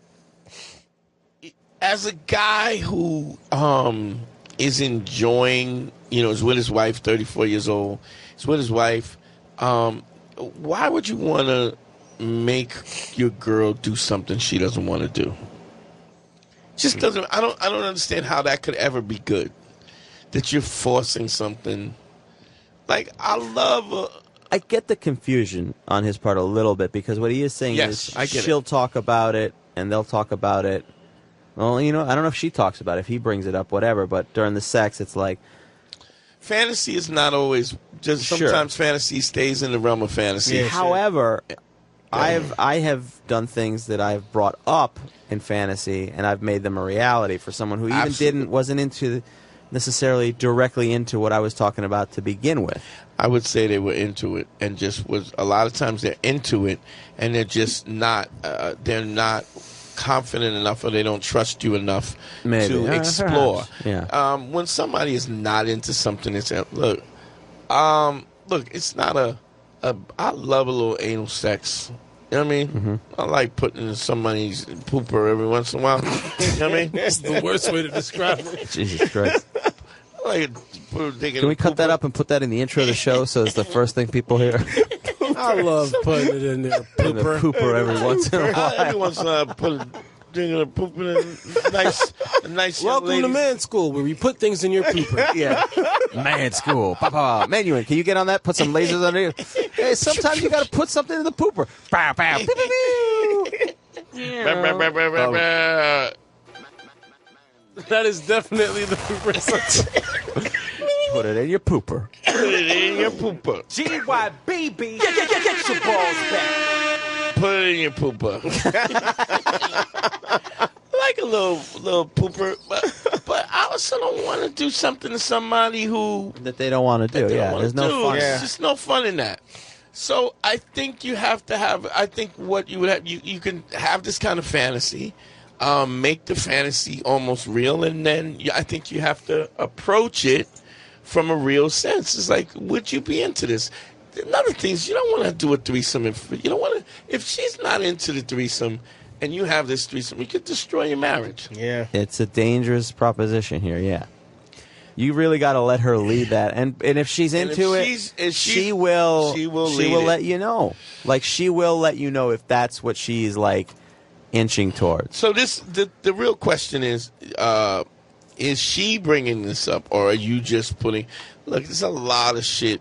as a guy who is enjoying, is with his wife, 34 years old, is with his wife, why would you want to make your girl do something she doesn't want to do? Just doesn't. I don't understand how that could ever be good. That you're forcing something. Like, I get the confusion on his part a little bit, because what he is saying is she'll talk about it and they'll talk about it. Well, I don't know if she talks about it, if he brings it up, whatever, but during the sex, it's like... Fantasy is not always... just sometimes fantasy stays in the realm of fantasy. Yeah, however, I have done things that I've brought up in fantasy, and I've made them a reality for someone who even wasn't into... necessarily directly into what I was talking about to begin with. I would say they were into it, and just was a lot of times they're into it, and they're just not. They're not confident enough, or they don't trust you enough to explore. Yeah. When somebody is not into something, it's look. It's not a I love a little anal sex. You know what I mean? Mm-hmm. I like putting in somebody's pooper every once in a while. You know what I mean? That's the worst way to describe it. Jesus Christ. I like taking Can we a cut that pooper. up and put that in the intro of the show so it's the first thing people hear? I love putting it in there. And the pooper every once in a while. Every once in a while, I put a drinking a pooper in a nice young Welcome lady. to man school, where we put things in your pooper. Yeah. Man school. Papa. Manuin, can you get on that? Put some lasers under you. Hey, sometimes you got to put something in the pooper. Pow, pow. Pew, pew, pew. That is definitely the pooper. Put it in your pooper. Put it in your pooper. GYBB, get your balls back. Put it in your pooper. I like a little pooper, but I also don't want to do something to somebody who That they don't want to do. they don't Yeah, wanna there's no do. fun. There's just no fun in that. So I think you have to have. I think what you would have, you can have this kind of fantasy, make the fantasy almost real, and then I think you have to approach it from a real sense. It's like, would you be into this? Another thing is, you don't want to do a threesome if you don't want to. If she's not into the threesome, and you have this threesome, you could destroy your marriage. Yeah. It's a dangerous proposition here, yeah. You really got to let her lead that, and if she's And into she will lead it. let you know. Like, she will let you know if that's what she's like inching towards. So the real question is she bringing this up, or are you just putting? Look, there's a lot of shit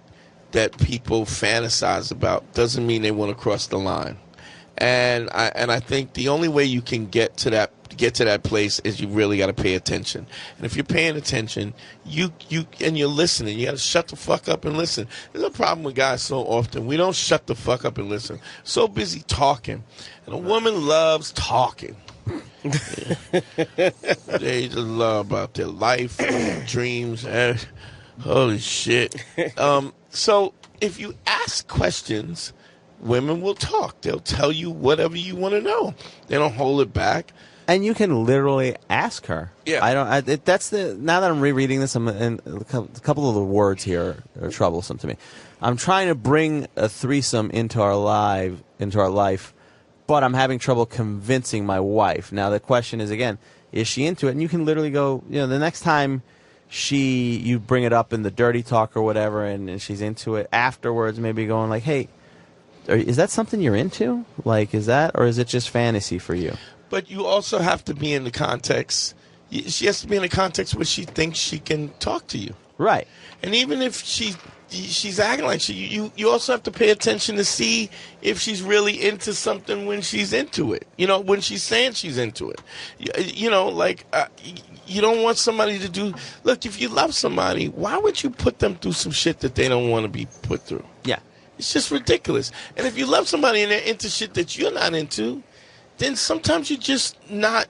that people fantasize about. Doesn't mean they want to cross the line, and I think the only way you can get to that place is you really got to pay attention. And if you're paying attention, you and you're listening, you got to shut the fuck up and listen. There's a problem with guys so often. We don't shut the fuck up and listen. So busy talking. And a woman loves talking. They just love about their life, dreams. Holy shit. So if you ask questions, women will talk. They'll tell you whatever you want to know. They don't hold it back. And you can literally ask her. Yeah. Now that I'm rereading this, and a couple of the words here are troublesome to me. I'm trying to bring a threesome into our life, but I'm having trouble convincing my wife. Now the question is, again, is she into it? And you can literally go, the next time you bring it up in the dirty talk or whatever, and she's into it afterwards, maybe going like, hey, is that something you're into? Like, is that, or is it just fantasy for you? But you also have to be in the context. She has to be in the context where she thinks she can talk to you. Right. And even if she's acting like you also have to pay attention to see if she's really into something when she's into it. When she's saying she's into it. You don't want somebody to do. Look, if you love somebody, why would you put them through some shit that they don't want to be put through? Yeah. It's just ridiculous. And if you love somebody and they're into shit that you're not into, then sometimes you're just not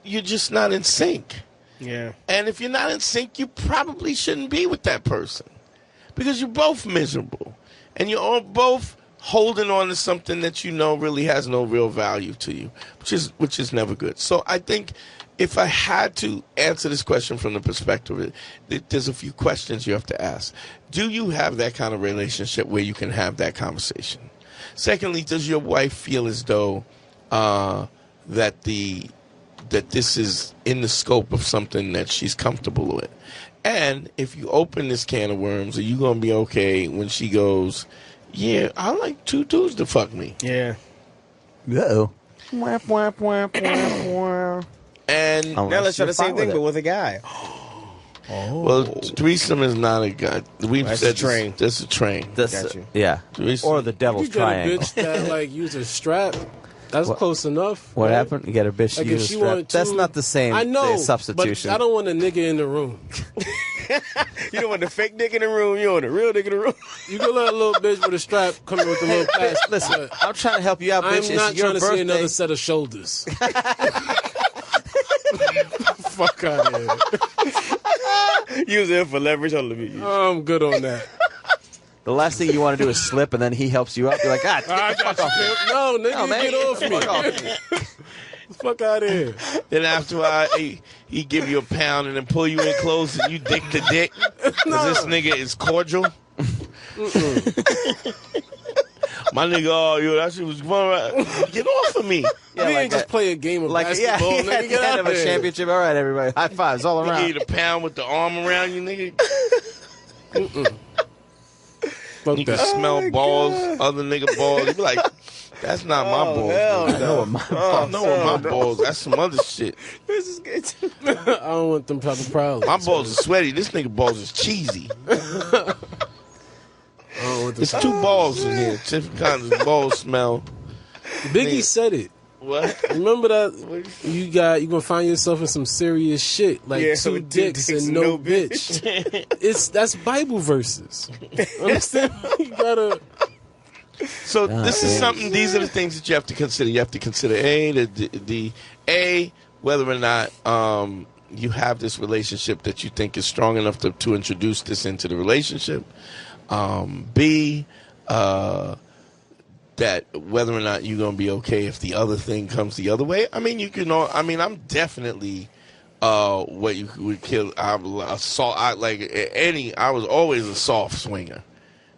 in sync. Yeah. And if you're not in sync, you probably shouldn't be with that person, because you're both miserable and you're all both holding on to something that really has no real value to you, which is never good. So I think if I had to answer this question from the perspective, there's a few questions you have to ask. Do you have that kind of relationship where you can have that conversation? Secondly, does your wife feel as though that this is in the scope of something that she's comfortable with? And if you open this can of worms, are you going to be okay when she goes, yeah, I like two dudes to fuck me? Yeah. Uh-oh. And Now let's try the same thing, but with a guy. well, threesome is not a guy. We've That's said a train. That's a train. Got you. Yeah. Threesome. Or the devil's You get a triangle. bitch that use a strap. That's close enough. What right? happened? You get a bitch Like to if use a she strap. wanted That's to- not the same I know, substitution. but I don't want a nigga in the room. You don't want the fake dick in the room. You want the real dick in the room. You can let a little bitch with a strap come with a little pass. Listen, I'm trying to help you out, bitch. I'm It's not your trying to birthday. see another set of shoulders. Fuck out of here. Use it for leverage on the beat. I'm good on that. The last thing you want to do is slip, and then he helps you up. You're like, I got you. No, nigga, No, man. get off me. Fuck off. Fuck out of here. Then after he give you a pound and then pull you in close and you dick to dick because this nigga is cordial. My nigga, oh, yo, that shit was fun. Right? Get off of me. Yeah, we like ain't just play a game of like basketball. yeah, Nigga, at the get end out of a there. championship. All right, everybody, high fives all Nigga around. eat a pound with the arm around you, nigga. Fuck You can that. smell balls, other nigga balls. You be like, that's not my balls. hell nigga. I know what my I know what my balls. That's some other shit. This is good. I don't want them type of problems. My balls are sweaty. This nigga balls is cheesy. I don't want them. There's two balls in here. Different kinds of balls smell. Biggie said it. What? Remember that you gonna find yourself in some serious shit like Yeah, two with two dicks dicks and and no no bitch. That's Bible verses. Understand? You gotta. So this is something. These are the things that you have to consider. You have to consider whether or not you have this relationship that you think is strong enough to introduce this into the relationship. B, that whether or not you're gonna be okay if the other thing comes the other way. I mean, you can. I'm definitely what you would kill. I was always a soft swinger.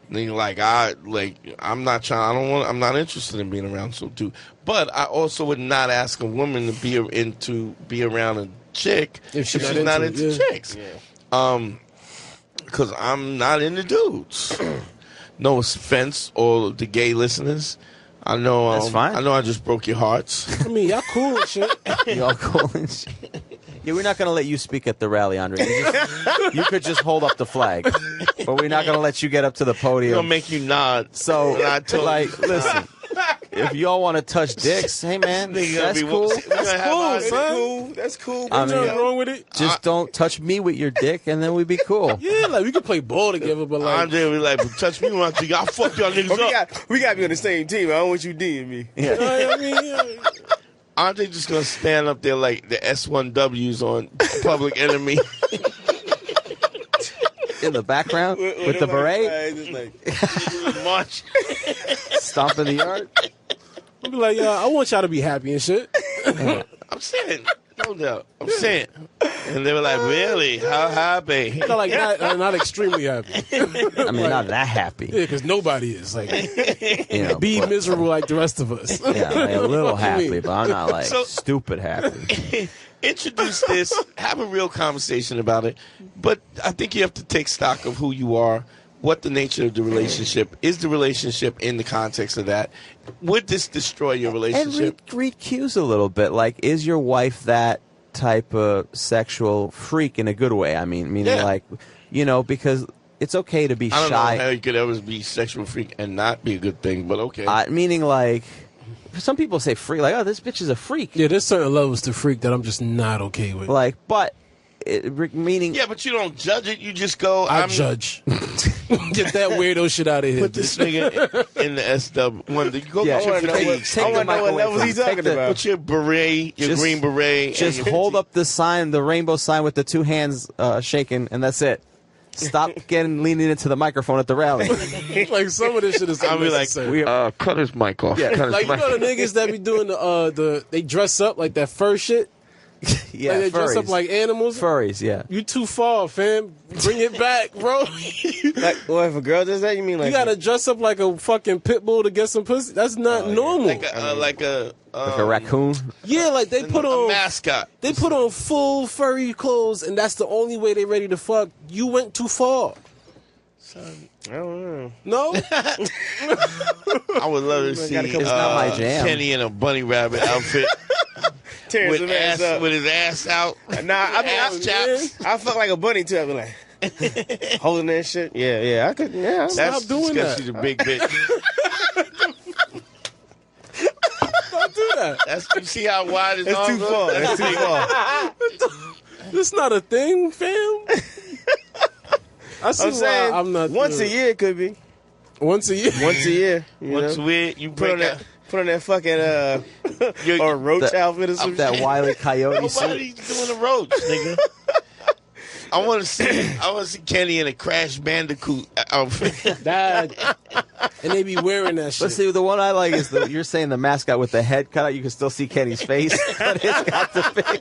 I'm not trying. I'm not interested in being around some dude. But I also would not ask a woman to be around a chick if she's not into chicks. Because I'm not into dudes. No offense, all the gay listeners. I know. That's fine. I know I just broke your hearts. I mean, y'all cool and shit. Y'all cool and shit. Yeah, we're not going to let you speak at the rally, Andre. You could just hold up the flag, but we're not going to let you get up to the We're podium. gonna make you nod. So, Nod listen, if y'all want to touch dicks, hey man, that's cool. That's cool. I Ain't mean, nothing wrong with it. just don't touch me with your dick, and then we'd be cool. Yeah, like we could play ball together, but like Andre be like, touch me when I'll fuck y'all niggas But up. we got to be on the same team. I don't want you D'ing me. Yeah. I mean, yeah. Aren't they just gonna stand up there like the S1Ws on Public Enemy? In the background with the beret, Just like, March. stomping the yard. I'll be like, I want y'all to be happy and shit. I'm saying, no doubt. I'm saying. And they were like, really? How happy? Not like not extremely happy. I mean, not that happy. Yeah, because nobody is like You know, be but- miserable like the rest of us. Yeah, like a little What you mean? happy, but I'm not like So- stupid happy. Introduce this, have a real conversation about it. But I think you have to take stock of who you are, what the nature of the relationship is. The relationship in the context of that. Would this destroy your And relationship? read cues a little bit. Like, is your wife that type of sexual freak in a good way? I mean, meaning Yeah. like, because it's okay to be I don't know shy. how you could ever be sexual freak and not be a good thing, but okay. Meaning like, some people say freak, like, oh, this bitch is a freak. Yeah, there's certain levels to freak that I'm just not okay with. Like, but meaning yeah, but you don't judge it. You just go. I I'm judge. Get that weirdo shit out of here. Put this nigga in the SW. One, you go Yeah, get your take- fatigues. take I the want to know mic what away levels from he's him. talking Take about. Put your beret, your Just- green beret. just and your hold up the sign, the rainbow sign with the two hands shaking, and that's it. Stop leaning into the microphone at the rally. Like some of this shit is I'll be like, unnecessary. cut his mic off. Yeah. Cut his Like you mic. know the niggas that be doing they dress up like that fur shit. Yeah, Like they dress up furries. like animals. Furries, yeah. You too far, fam. Bring it back, bro. like, well, if a girl does that, you mean like You gotta dress up like a fucking pit bull to get some pussy. That's not normal. Like a Like a raccoon. Yeah, like they put a on mascot. they put on full furry clothes, and that's the only way they ready to fuck. You went too far. I don't know. No, I would love to see It's not my jam. Kenny in a bunny rabbit outfit Tearing with some ass up. with his ass out. Nah, I mean, Ass chaps. I fuck like a bunny too. I be like holding that shit. Yeah, I could. Yeah, That's doing because that. she's a big bitch. don't do that. That's you see how wide his that's arms too are? far. That's too far. It's not a thing, fam. I see I'm saying why I'm not once doing a it. year could be. Once a year. Once a year. You What's know? weird? You Put on break out. that. Put on that fucking or roach outfit or some That shit. Wile E. Coyote suit. Nobody's doing a roach, nigga. I want to see Kenny in a Crash Bandicoot outfit. That, and they be wearing that shit. But see, the one I like is you're saying the mascot with the head cut out. You can still see Kenny's face, but it's got the face.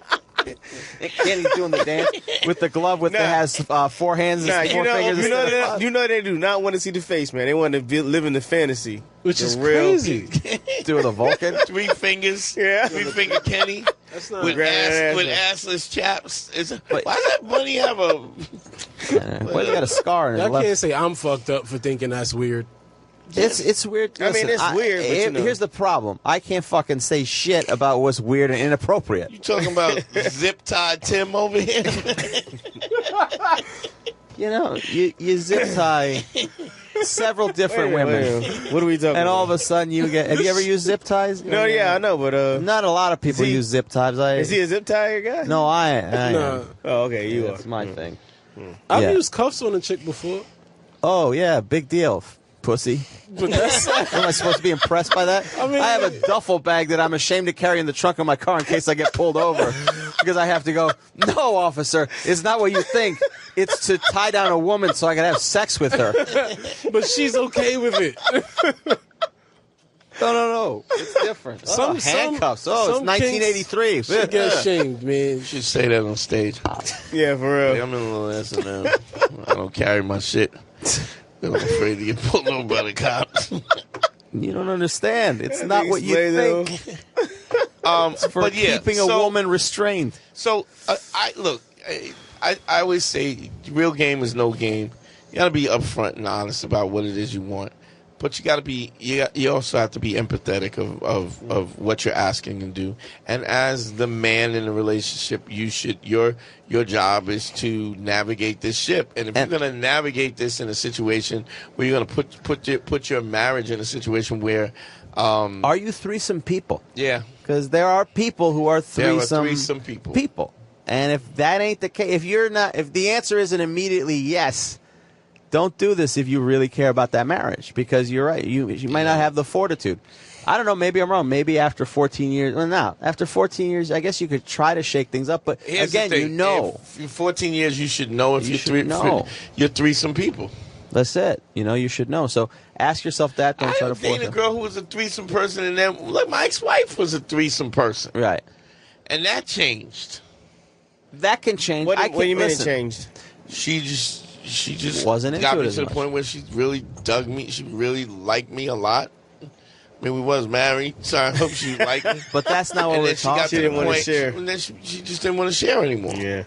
Kenny's doing the dance with the glove that has 4 hands and 4 fingers. You know they do not want to see the face, man. They want to live in the fantasy. Which is real crazy. Doing a Vulcan. 3 fingers. Yeah. 3 finger Kenny. That's not With assless chaps. Why does that bunny have a... Why he got a scar in his I left? can't say I'm fucked up for thinking that's weird. It's weird. I mean, it's weird, but you know. Here's the problem. I can't fucking say shit about what's weird and inappropriate. You talking about zip tie Tim over here? You know, you zip tie several different women. What are we talking about? And all of a sudden you get... Have you ever used zip ties? No, yeah, I know, but... Not a lot of people use zip ties. Is he a zip tie guy? No, I No. am. Oh, okay, you That's are. my thing. I've Yeah. used cuffs on a chick before. Oh, yeah, big deal, pussy. But that's Am I supposed to be impressed by that? I mean- I have a duffel bag that I'm ashamed to carry in the trunk of my car in case I get pulled over. Because I have to go, no, officer, it's not what you think. It's to tie down a woman so I can have sex with her. but she's okay with it. No. It's different. Some- handcuffs. some It's kinks 1983. She gets shamed, man. You should say that on stage. Yeah, for real. Hey, I'm in a little S&M. I don't carry my shit. I'm afraid to get pulled over by the cops. You don't understand. It's not what you Explain, think. For but yeah, keeping a woman restrained. So I always say real game is no game. You got to be upfront and honest about what it is you want, but you got to be you also have to be empathetic of what you're asking and do. And as the man in the relationship, you should your job is to navigate this ship. And if you're going to navigate this in a situation where you're going to put your marriage in a situation where Are you threesome people? yeah. Because there are people who are threesome, people. And if that ain't the case, if the answer isn't immediately yes, don't do this if you really care about that marriage. Because you're right, you might not have the fortitude. I don't know, maybe I'm wrong. Maybe after 14 years, well, no, after 14 years, I guess you could try to shake things up. But Here's again, the thing. you know. In 14 years, you should know if You should know. you're threesome people. That's it. You should know. So ask yourself that. Don't try to I force dated a it. girl who was a threesome person, and then like my ex-wife was a threesome person, Right. and that changed. That can change. What do you mean it listen, changed? She just Wasn't got into me it as to the much. point where she really dug me. She really liked me a lot. I mean, we was married, so I hope she liked me. But that's not what And we're then she got talking to the didn't wanna point, share. and then she just didn't want to share anymore. Yeah.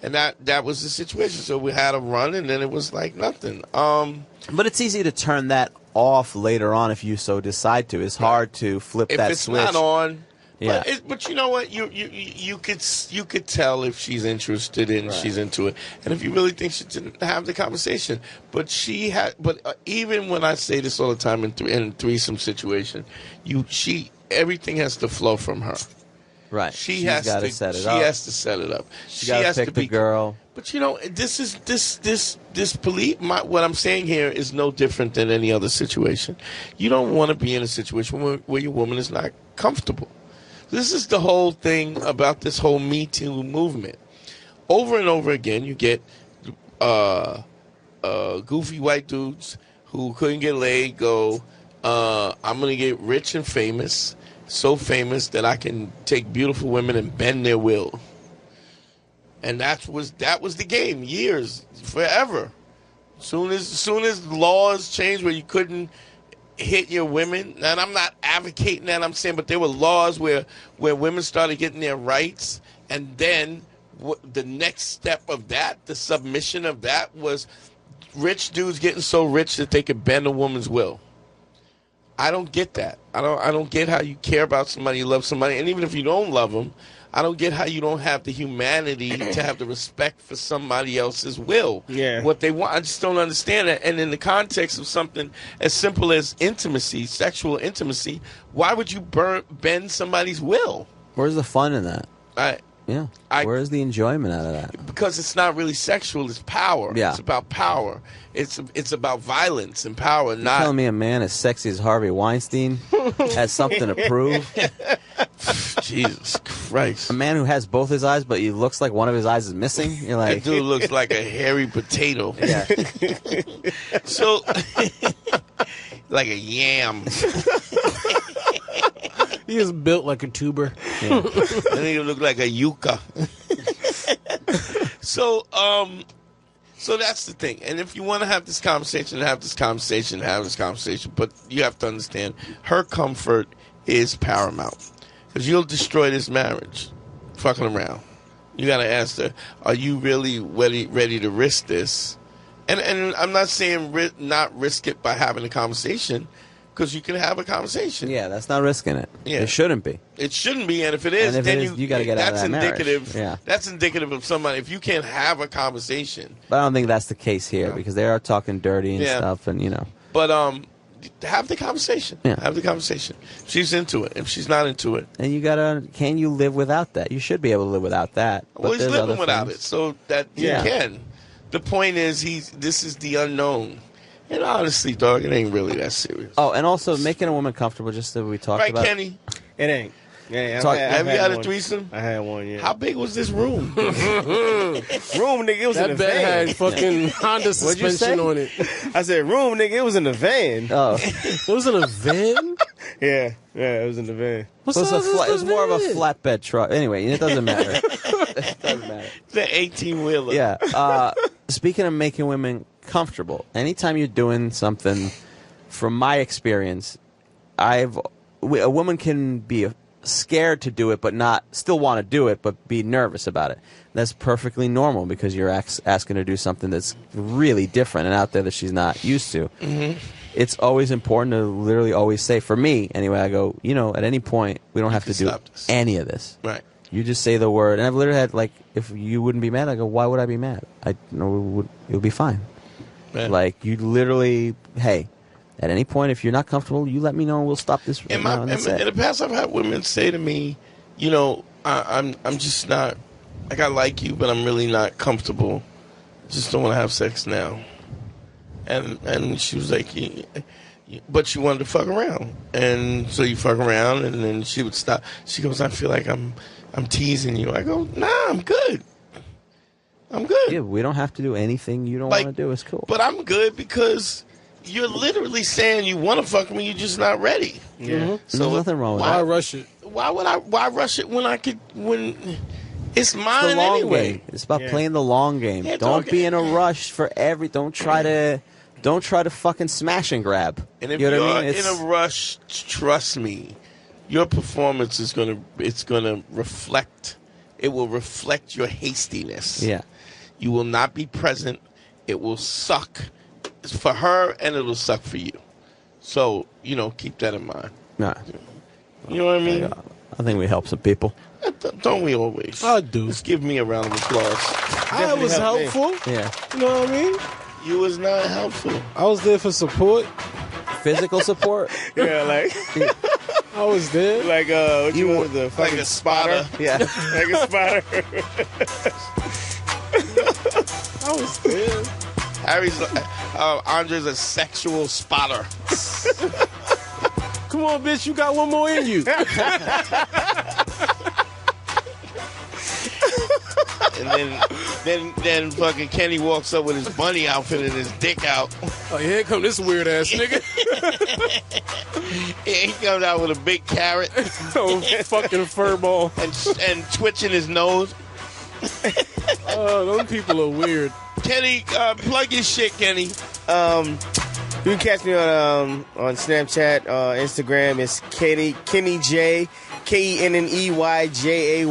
And that was the situation. So we had a run, and then it was like nothing. But it's easy to turn that off later on if you so decide to. It's hard to flip If that it's switch. not on, Yeah. but you know what? You could tell if she's interested in, she's into it, and if you really think she didn't have the conversation. But she had. But even when I say this all the time in threesome situation, everything has to flow from her. Right. She's She's got to set it up. She has to set it up. She got has to pick the girl. But this belief. What I'm saying here is no different than any other situation. You don't want to be in a situation where your woman is not comfortable. This is the whole thing about this whole Me Too movement. Over and over again, you get goofy white dudes who couldn't get laid go, I'm going to get rich and famous, so famous that I can take beautiful women and bend their will. And that was the game, years, forever. Soon as laws changed where you couldn't hit your women, and I'm not advocating that, I'm saying, but there were laws where women started getting their rights, and then the next step of that, the submission of that, was rich dudes getting so rich that they could bend a woman's will. I don't get that. I don't get how you care about somebody, you love somebody, and even if you don't love them, I don't get how you don't have the humanity to have the respect for somebody else's will. Yeah. What they want. I just don't understand that. And in the context of something as simple as intimacy, sexual intimacy, why would you bend somebody's will? Where's the fun in that? Yeah. Where's the enjoyment out of that? Because it's not really sexual, it's power. Yeah. It's about power. It's about violence and power, You're not telling me a man as sexy as Harvey Weinstein has something to prove? Jesus Christ. A man who has both his eyes, but he looks like one of his eyes is missing? You're like, That dude looks like a hairy potato. yeah. So, like a yam. He is built like a tuber. That nigga look like a yucca. So that's the thing. And if you want to have this conversation, have this conversation. But you have to understand, her comfort is paramount. Because you'll destroy this marriage fucking around. You got to ask her, are you really ready to risk this? And I'm not saying not risk it by having a conversation, because you can have a conversation. Yeah, that's not risking it. Yeah. It shouldn't be. It shouldn't be, and if it is, then you got to get out of that indicative. marriage. Yeah. That's indicative of somebody. If you can't have a conversation, But I don't think that's the case here because they are talking dirty and Yeah. stuff, and but have the conversation. Yeah. Have the conversation. If she's into it. If she's not into it, And you gotta. Can you live without that? You should be able to live without that. But well, he's there's living other without things. it, so that you Yeah. can. The point is, this is the unknown, and honestly, dog, it ain't really that serious. Oh, and also making a woman comfortable, just that we talked right, about. Kenny? It ain't. Yeah, Talk- Have you had a one. threesome? I had one. Yeah. How big was this room? Room, nigga? It was in That a bed van. had fucking Honda What'd you say? suspension on it. I said room, nigga. It was in a van. Oh, It was in a van? Yeah, it was in the van. What it was, size is it was the more of a van? flatbed truck. Anyway, it doesn't matter. It doesn't matter. The 18-wheeler. Yeah. Speaking of making women comfortable, anytime you're doing something, from my experience, a woman can be scared to do it, but still want to do it, but be nervous about it. That's perfectly normal because you're asking her to do something that's really different and out there that she's not used to. Mm-hmm. It's always important to literally always say, for me anyway, I go, at any point, we don't have to do any of this. Right. You just say the word. And I've literally had, if you wouldn't be mad, I go, why would I be mad? It would be fine. Man. Like, you literally, hey, at any point, if you're not comfortable, you let me know and we'll stop this. In the past, I've had women say to me, I'm just not, like, I like you, but I'm really not comfortable. Just don't want to have sex now. And she was like, but she wanted to fuck around. And so you fuck around, and then she would stop. She goes, I feel like I'm teasing you. I go, nah, I'm good. I'm good. Yeah, we don't have to do anything you don't want to do. It's cool. But I'm good because you're literally saying you want to fuck me, you're just not ready. Yeah. Mm-hmm. So there's nothing wrong with Why that. rush it? Why rush it when it's mine The long anyway? game. It's about Yeah. playing the long game. Yeah, don't dog. be in a rush for don't try to fucking smash and grab. And if you know you're what I mean? in a rush, trust me, your performance is gonna reflect. It will reflect your hastiness. Yeah. You will not be present. It will suck for her, and it'll suck for you. So keep that in mind. Nah. You know what I mean? I think we help some people. Don't we always? I do. Just give me a round of applause. I was helped me. helpful. Yeah. You know what I mean? You was not helpful. I was there for support. Physical support. Yeah, like I was there. what you want the Like fucking a spotter. Yeah. like a spotter. I was there. Harry's Andre's a sexual spotter. Come on, bitch, you got one more in you. And then fucking Kenny walks up with his bunny outfit and his dick out. Oh, here come this weird ass nigga. He comes out with a big carrot Oh, fucking furball. and twitching his nose. Oh, those people are weird. Kenny, plug your shit, Kenny. You can catch me on Snapchat, Instagram. It's Kenney J, KENNEYJAY.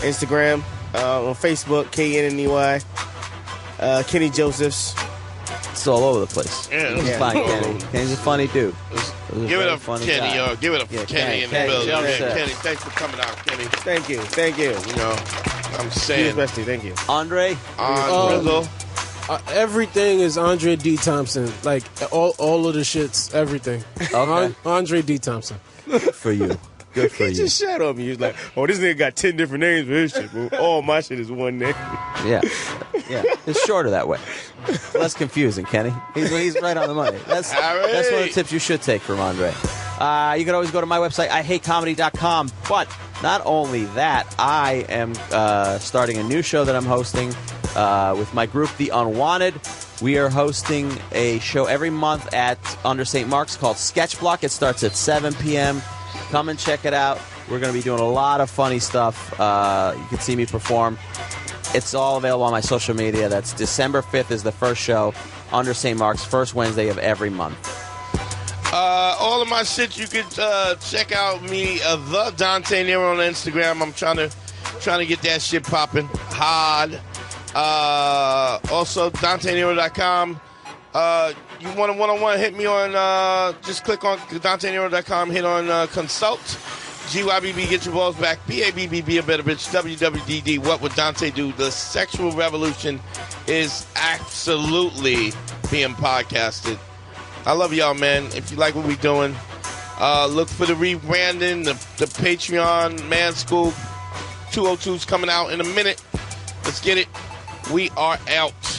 Instagram, on Facebook, KENNEY. Kenny Josephs. It's all over the place. Yeah. It's fine, Kenny. Kenny's a funny dude. Give it up for Kenny, yo. Give it up for Kenny in the building. Kenny, Yeah, Kenny, thanks for coming out, Kenny. Thank you. I'm You saying, especially, thank you. Andre, Rizzo. Everything is Andre D. Thompson. Like, all of the shits, everything. Okay. Andre D. Thompson. good for you. Good for He you. just shot on me. He was like, "Oh, this nigga got 10 different names for his shit. Bro. All my shit is one name." Yeah. It's shorter that way. Less confusing, Kenny. He's right on the money. That's one of the tips you should take from Andre. You can always go to my website, IHateComedy.com. But not only that, I am starting a new show that I'm hosting with my group, The Unwanted. We are hosting a show every month at Under St. Mark's called Sketch Block. It starts at 7 p.m. Come and check it out. We're going to be doing a lot of funny stuff. You can see me perform. It's all available on my social media. That's December 5th is the first show under St. Mark's, first Wednesday of every month. All of my shit, you can check out me, the Dante Nero on Instagram. I'm trying to get that shit popping hard. Also, DanteNero.com. You want a one-on-one, hit me on, just click on DanteNero.com, hit on consult. GYBB, get your balls back. BABBB, a better bitch. WWDD, what would Dante do? The sexual revolution is absolutely being podcasted. I love y'all, man. If you like what we're doing, look for the rebranding, the Patreon, Man School 202's coming out in a minute. Let's get it. We are out.